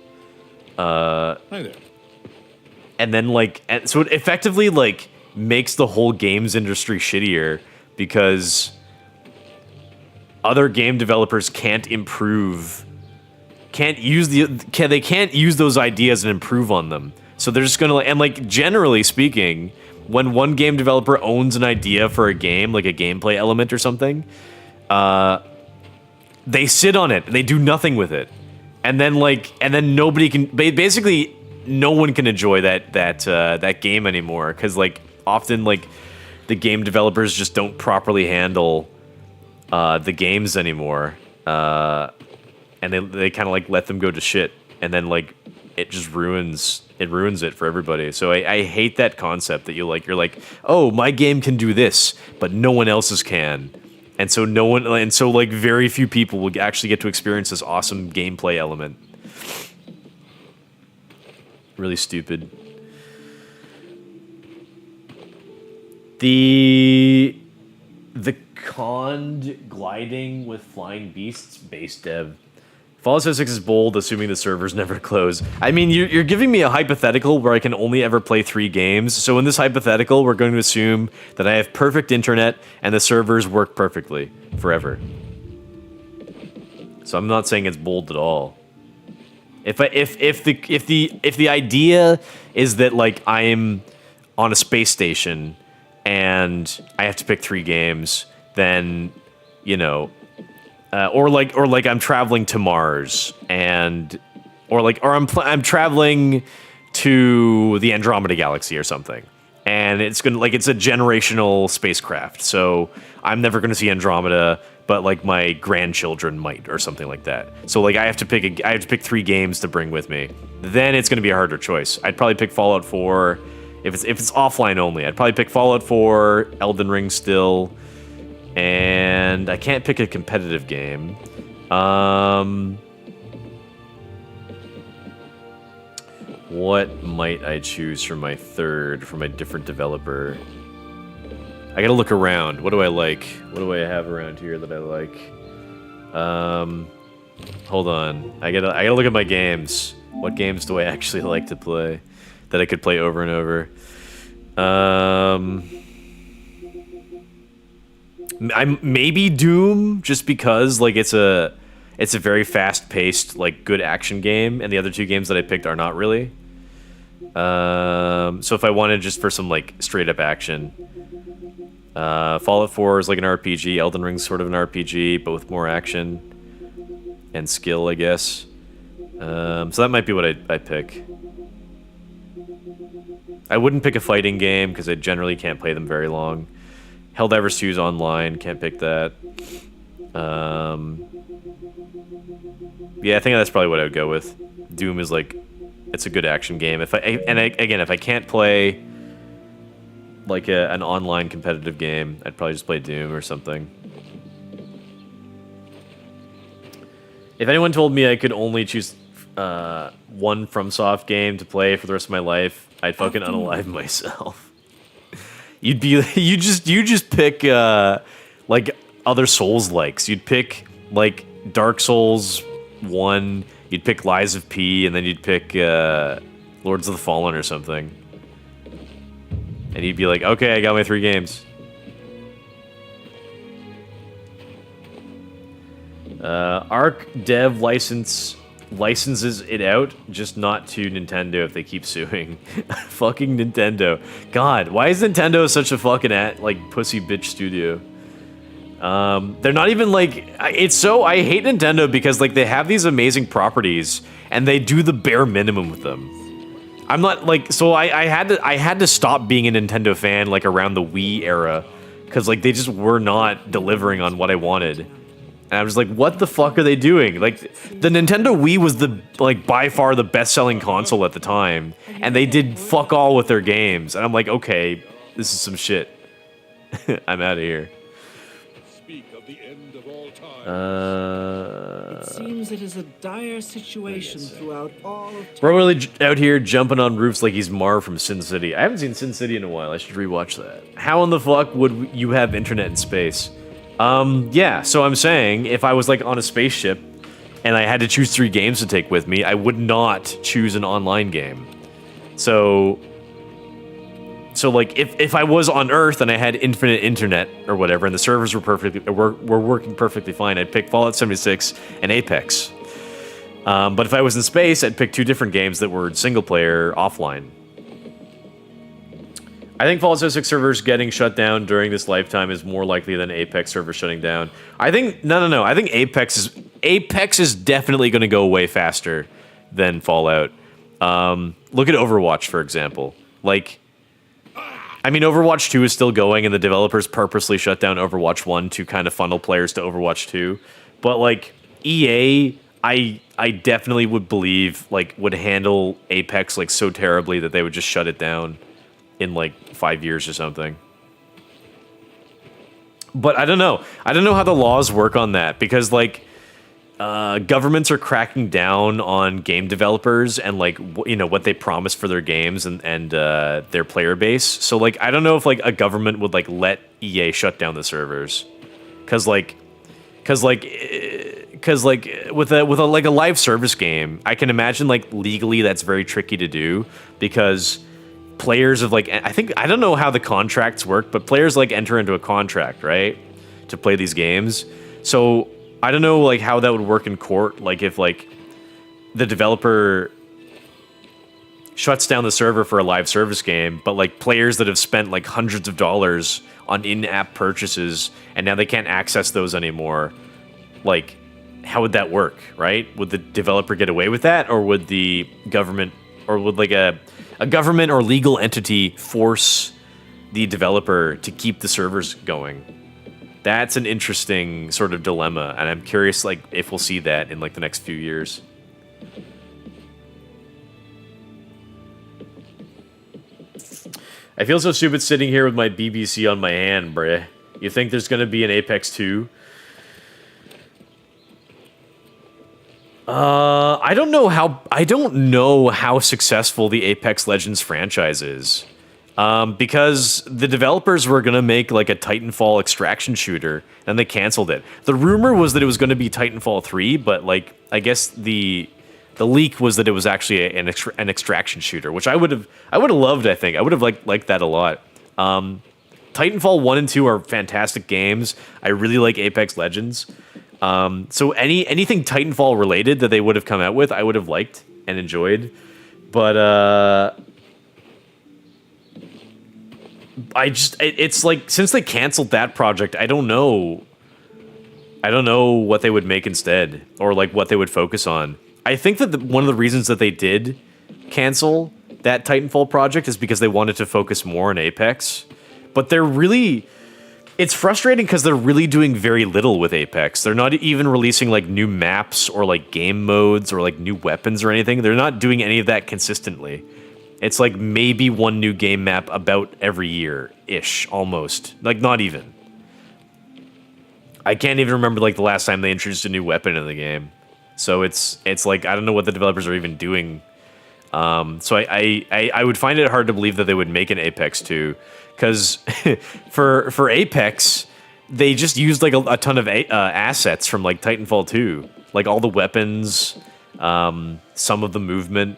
Hi there. And then so it effectively like makes the whole games industry shittier because other game developers can't use those ideas and improve on them. So they're just gonna and like generally speaking, when one game developer owns an idea for a game, like a gameplay element or something, they sit on it and they do nothing with it. And then nobody can basically no one can enjoy that game anymore because like often like the game developers just don't properly handle the games anymore, and they kind of like let them go to shit, and then like it just ruins it for everybody. So I hate that concept that you're like, oh, my game can do this, but no one else's can. And so like very few people will actually get to experience this awesome gameplay element. Really stupid. The conned gliding with flying beasts base dev. Fallout 76 is bold, assuming the servers never close. I mean, you're giving me a hypothetical where I can only ever play 3 games. So in this hypothetical, we're going to assume that I have perfect internet and the servers work perfectly forever. So I'm not saying it's bold at all. If the idea is that like I'm on a space station and I have to pick 3 games, then or I'm traveling to Mars or I'm traveling to the Andromeda Galaxy or something, and it's a generational spacecraft, so I'm never gonna see Andromeda, but like my grandchildren might or something like that. So like I have to pick 3 games to bring with me. Then it's gonna be a harder choice. I'd probably pick Fallout 4 if it's offline only. I'd probably pick Fallout 4, Elden Ring still. And I can't pick a competitive game. What might I choose for my third, from a different developer? I gotta look around. What do I like? What do I have around here that I like? Hold on. I gotta look at my games. What games do I actually like to play that I could play over and over? Maybe Doom, just because like it's a very fast-paced, like good action game, and the other 2 games that I picked are not really. So if I wanted just for some like straight-up action, Fallout 4 is like an RPG. Elden Ring's sort of an RPG, both more action and skill, I guess. So that might be what I pick. I wouldn't pick a fighting game because I generally can't play them very long. Helldivers 2's online, can't pick that. Yeah, I think that's probably what I would go with. Doom is like, it's a good action game. If I can't play like an online competitive game, I'd probably just play Doom or something. If anyone told me I could only choose one FromSoft game to play for the rest of my life, I'd fucking unalive myself. You just pick like other Souls likes. You'd pick like Dark Souls 1, you'd pick Lies of P, and then you'd pick Lords of the Fallen or something. And you'd be like, okay, I got my 3 games. Arc Dev licenses it out, just not to Nintendo if they keep suing. Fucking Nintendo. God, why is Nintendo such a fucking pussy bitch studio? They're not even like, I hate Nintendo because like they have these amazing properties and they do the bare minimum with them. I'm not like, so I had to stop being a Nintendo fan like around the Wii era because like they just were not delivering on what I wanted. And I was like, what the fuck are they doing? Like, the Nintendo Wii was by far the best-selling console at the time, and they did fuck all with their games. And I'm like, okay, this is some shit. I'm out of here. speak of the end of all time. It seems it is a dire situation throughout all of time. Bro really out here jumping on roofs like he's Marv from Sin City. I haven't seen Sin City in a while. I should rewatch that. How in the fuck would you have internet in space? Yeah, so I'm saying if I was like on a spaceship and I had to choose 3 games to take with me, I would not choose an online game. So like if I was on Earth and I had infinite internet or whatever and the servers were working perfectly fine, I'd pick Fallout 76 and Apex. But if I was in space, I'd pick 2 different games that were single player offline. I think Fallout 76 servers getting shut down during this lifetime is more likely than Apex servers shutting down. I think no. I think Apex is definitely going to go way faster than Fallout. Look at Overwatch, for example. Like, I mean, Overwatch 2 is still going, and the developers purposely shut down Overwatch 1 to kind of funnel players to Overwatch 2. But like EA, I definitely would believe like would handle Apex like so terribly that they would just shut it down in like 5 years or something. But I don't know. I don't know how the laws work on that because like governments are cracking down on game developers and like what they promise for their games and their player base. So like I don't know if like a government would like let EA shut down the servers because with a live service game, I can imagine like legally that's very tricky to do because players of like I don't know how the contracts work, but players like enter into a contract, right, to play these games. So I don't know like how that would work in court, like if like the developer shuts down the server for a live service game, but like players that have spent like hundreds of dollars on in-app purchases and now they can't access those anymore. Like, how would that work, right? Would the developer get away with that, or would the government, or would like a government or legal entity force the developer to keep the servers going? That's an interesting sort of dilemma, and I'm curious like if we'll see that in like the next few years. I feel so stupid sitting here with my BBC on my hand, bruh. You think there's gonna be an Apex 2? I don't know how successful the Apex Legends franchise is. Because the developers were gonna make like a Titanfall extraction shooter, and they canceled it. The rumor was that it was gonna be Titanfall 3, but like I guess the leak was that it was actually an extraction shooter, which I would have loved. I think I would have liked that a lot. Titanfall 1 and 2 are fantastic games. I really like Apex Legends. So anything Titanfall related that they would have come out with, I would have liked and enjoyed. But it's like since they canceled that project, I don't know what they would make instead, or like what they would focus on. I think that one of the reasons that they did cancel that Titanfall project is because they wanted to focus more on Apex. But they're really... It's frustrating because they're really doing very little with Apex. They're not even releasing like new maps or like game modes or like new weapons or anything. They're not doing any of that consistently. It's like maybe one new game map about every year-ish, almost. Like not even. I can't even remember like the last time they introduced a new weapon in the game. So it's like I don't know what the developers are even doing. So I would find it hard to believe that they would make an Apex 2. Because for Apex, they just used like a ton of assets from like Titanfall 2, like all the weapons, some of the movement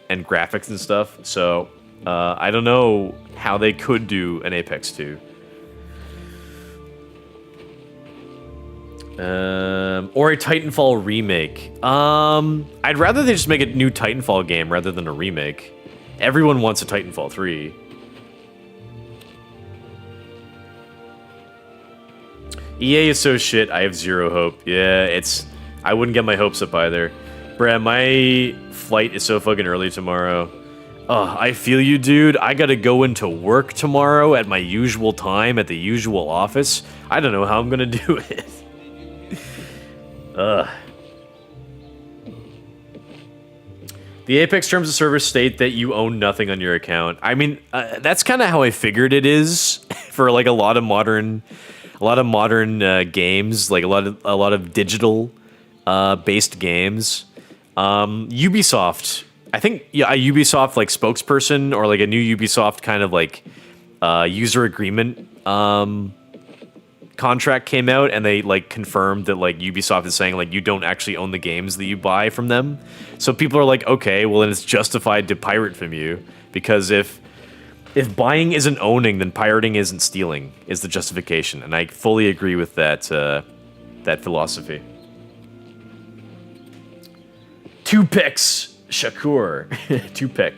and graphics and stuff. So I don't know how they could do an Apex 2. Or a Titanfall remake. I'd rather they just make a new Titanfall game rather than a remake. Everyone wants a Titanfall 3. EA is so shit, I have zero hope. Yeah, I wouldn't get my hopes up either. Bruh, my flight is so fucking early tomorrow. Oh, I feel you, dude. I gotta go into work tomorrow at my usual time at the usual office. I don't know how I'm gonna do it. Ugh. The Apex terms of service state that you own nothing on your account. I mean, that's kind of how I figured it is for like a lot of modern... a lot of modern games, like a lot of digital based games. Ubisoft, I think, yeah, a Ubisoft like spokesperson or like a new Ubisoft kind of like user agreement contract came out, and they like confirmed that like Ubisoft is saying like you don't actually own the games that you buy from them. So people are like, okay, well then it's justified to pirate from you, because if buying isn't owning, then pirating isn't stealing is the justification, and I fully agree with that that philosophy. Tupac Shakur, Tupac.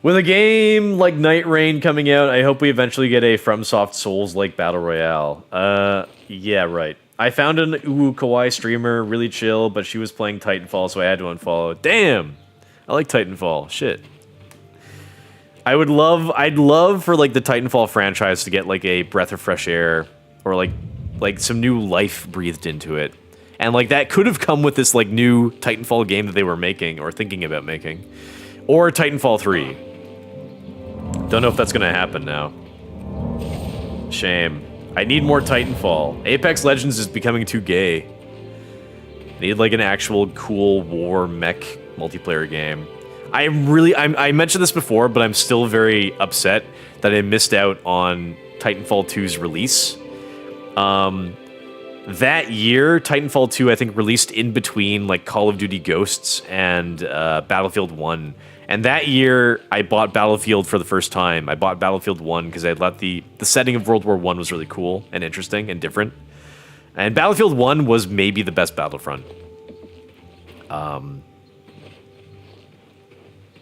With a game like Night Rain coming out, I hope we eventually get a FromSoft Souls-like Battle Royale. Yeah, right. I found an Kawaii streamer, really chill, but she was playing Titanfall, so I had to unfollow. Damn! I like Titanfall. Shit. I'd love for like the Titanfall franchise to get like a breath of fresh air, or like some new life breathed into it. And like that could have come with this like new Titanfall game that they were making or thinking about making. Or Titanfall 3. Don't know if that's gonna happen now. Shame. I need more Titanfall. Apex Legends is becoming too gay. I need like an actual cool war mech multiplayer game. I mentioned this before, but I'm still very upset that I missed out on Titanfall 2's release. That year, Titanfall 2, I think, released in between like Call of Duty Ghosts and Battlefield 1. And that year, I bought Battlefield for the first time. I bought Battlefield 1 because I thought the setting of World War 1 was really cool and interesting and different. And Battlefield 1 was maybe the best Battlefront.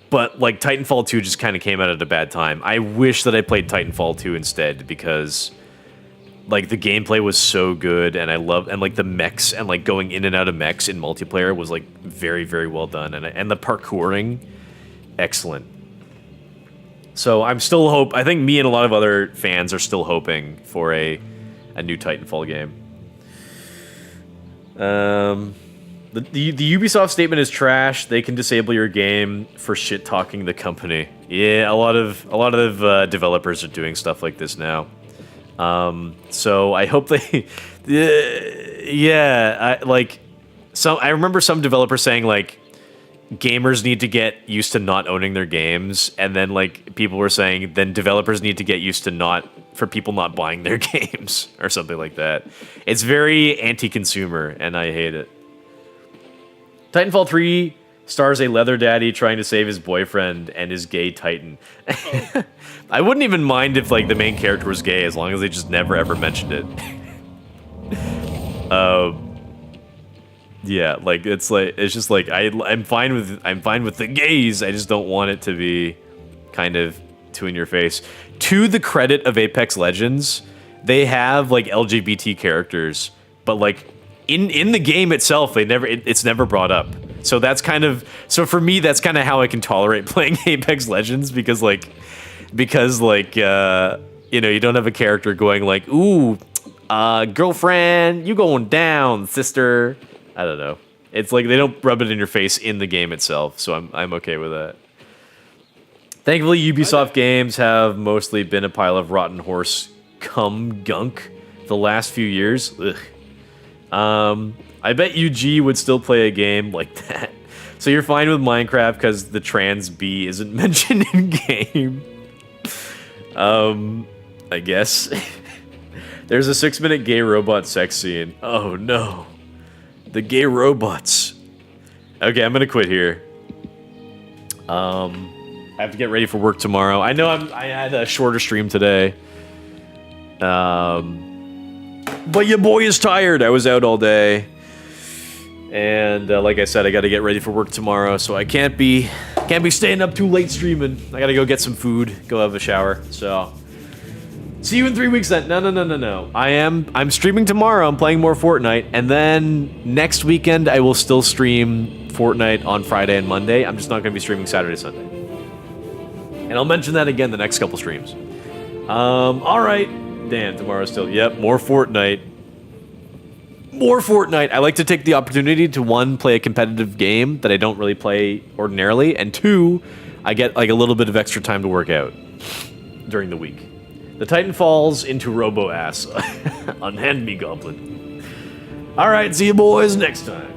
But like Titanfall 2 just kind of came out at a bad time. I wish that I played Titanfall 2 instead, because like the gameplay was so good, and and like the mechs and like going in and out of mechs in multiplayer was like very, very well done, and the parkouring, excellent. So I think me and a lot of other fans are still hoping for a new Titanfall game. The Ubisoft statement is trash. They can disable your game for shit talking the company. Yeah, a lot of developers are doing stuff like this now. So I hope they, I remember some developers saying like gamers need to get used to not owning their games, and then like people were saying then developers need to get used to for people not buying their games or something like that. It's very anti-consumer, and I hate it. Titanfall 3 stars a leather daddy trying to save his boyfriend and his gay titan. I wouldn't even mind if like the main character was gay, as long as they just never ever mentioned it. Yeah, like it's just like I'm fine with the gays. I just don't want it to be kind of too in your face. To the credit of Apex Legends, they have like LGBT characters, but like in the game itself, it's never brought up. So so for me, that's kind of how I can tolerate playing Apex Legends, because you don't have a character going like, ooh, girlfriend, you going down, sister. I don't know. It's like they don't rub it in your face in the game itself, so I'm okay with that. Thankfully, Ubisoft games have mostly been a pile of rotten horse cum gunk the last few years. Ugh. I bet UG would still play a game like that. So you're fine with Minecraft because the trans bee isn't mentioned in game. I guess. There's a 6-minute gay robot sex scene. Oh no. The gay robots. Okay, I'm gonna quit here. I have to get ready for work tomorrow. I know I had a shorter stream today. But your boy is tired. I was out all day. And like I said, I gotta get ready for work tomorrow, so I can't be staying up too late streaming. I gotta go get some food, go have a shower. So see you in 3 weeks then. No. I'm streaming tomorrow. I'm playing more Fortnite, and then next weekend I will still stream Fortnite on Friday and Monday. I'm just not gonna be streaming Saturday, Sunday. And I'll mention that again the next couple streams. Alright. Damn, tomorrow's still... Yep, more Fortnite. More Fortnite. I like to take the opportunity to, 1, play a competitive game that I don't really play ordinarily, and 2, I get like a little bit of extra time to work out during the week. The Titan falls into robo-ass. Unhand me, Goblin. Alright, see you boys next time.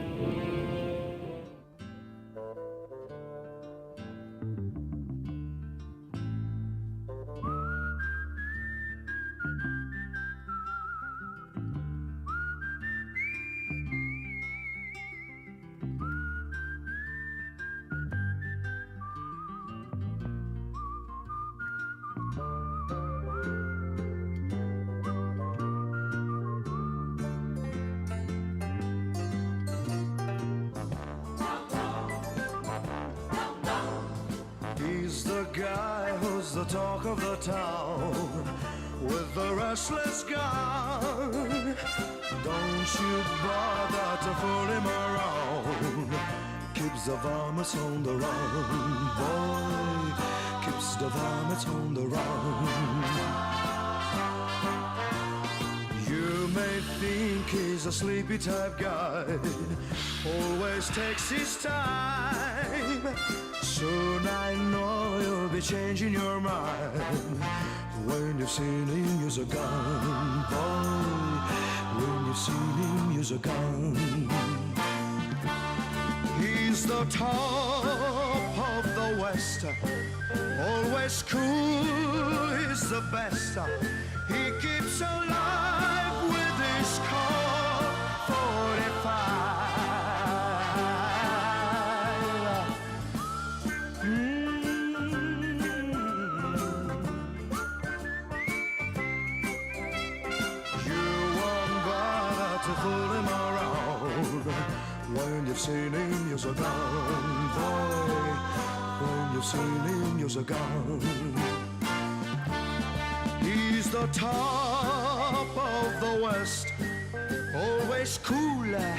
He's the guy who's the talk of the town with the restless gun. Don't you bother to fool him around. Keeps the varmints on the run, boy. Keeps the varmints on the run. You may think he's a sleepy type guy, always takes his time. Soon I know you'll be changing your mind when you've seen him use a gun, boy. When you've seen him use a gun. He's the top of the West, always cool, he's the best. He keeps alive with his Colt 45. You won't bother to fool him around when you've seen him use a gun, boy. When you've seen him use a gun. He's the top of the West, always cooler,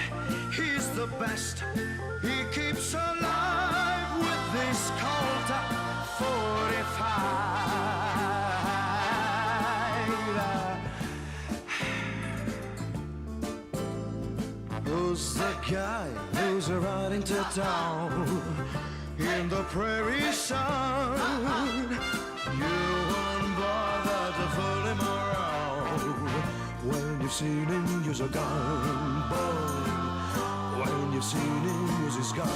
he's the best. He keeps alive with this Colt 45. Who's the guy who's riding to town in the prairie sun? You won't bother to fool him around when you've seen him use a gun, boy. When you've seen him use his gun.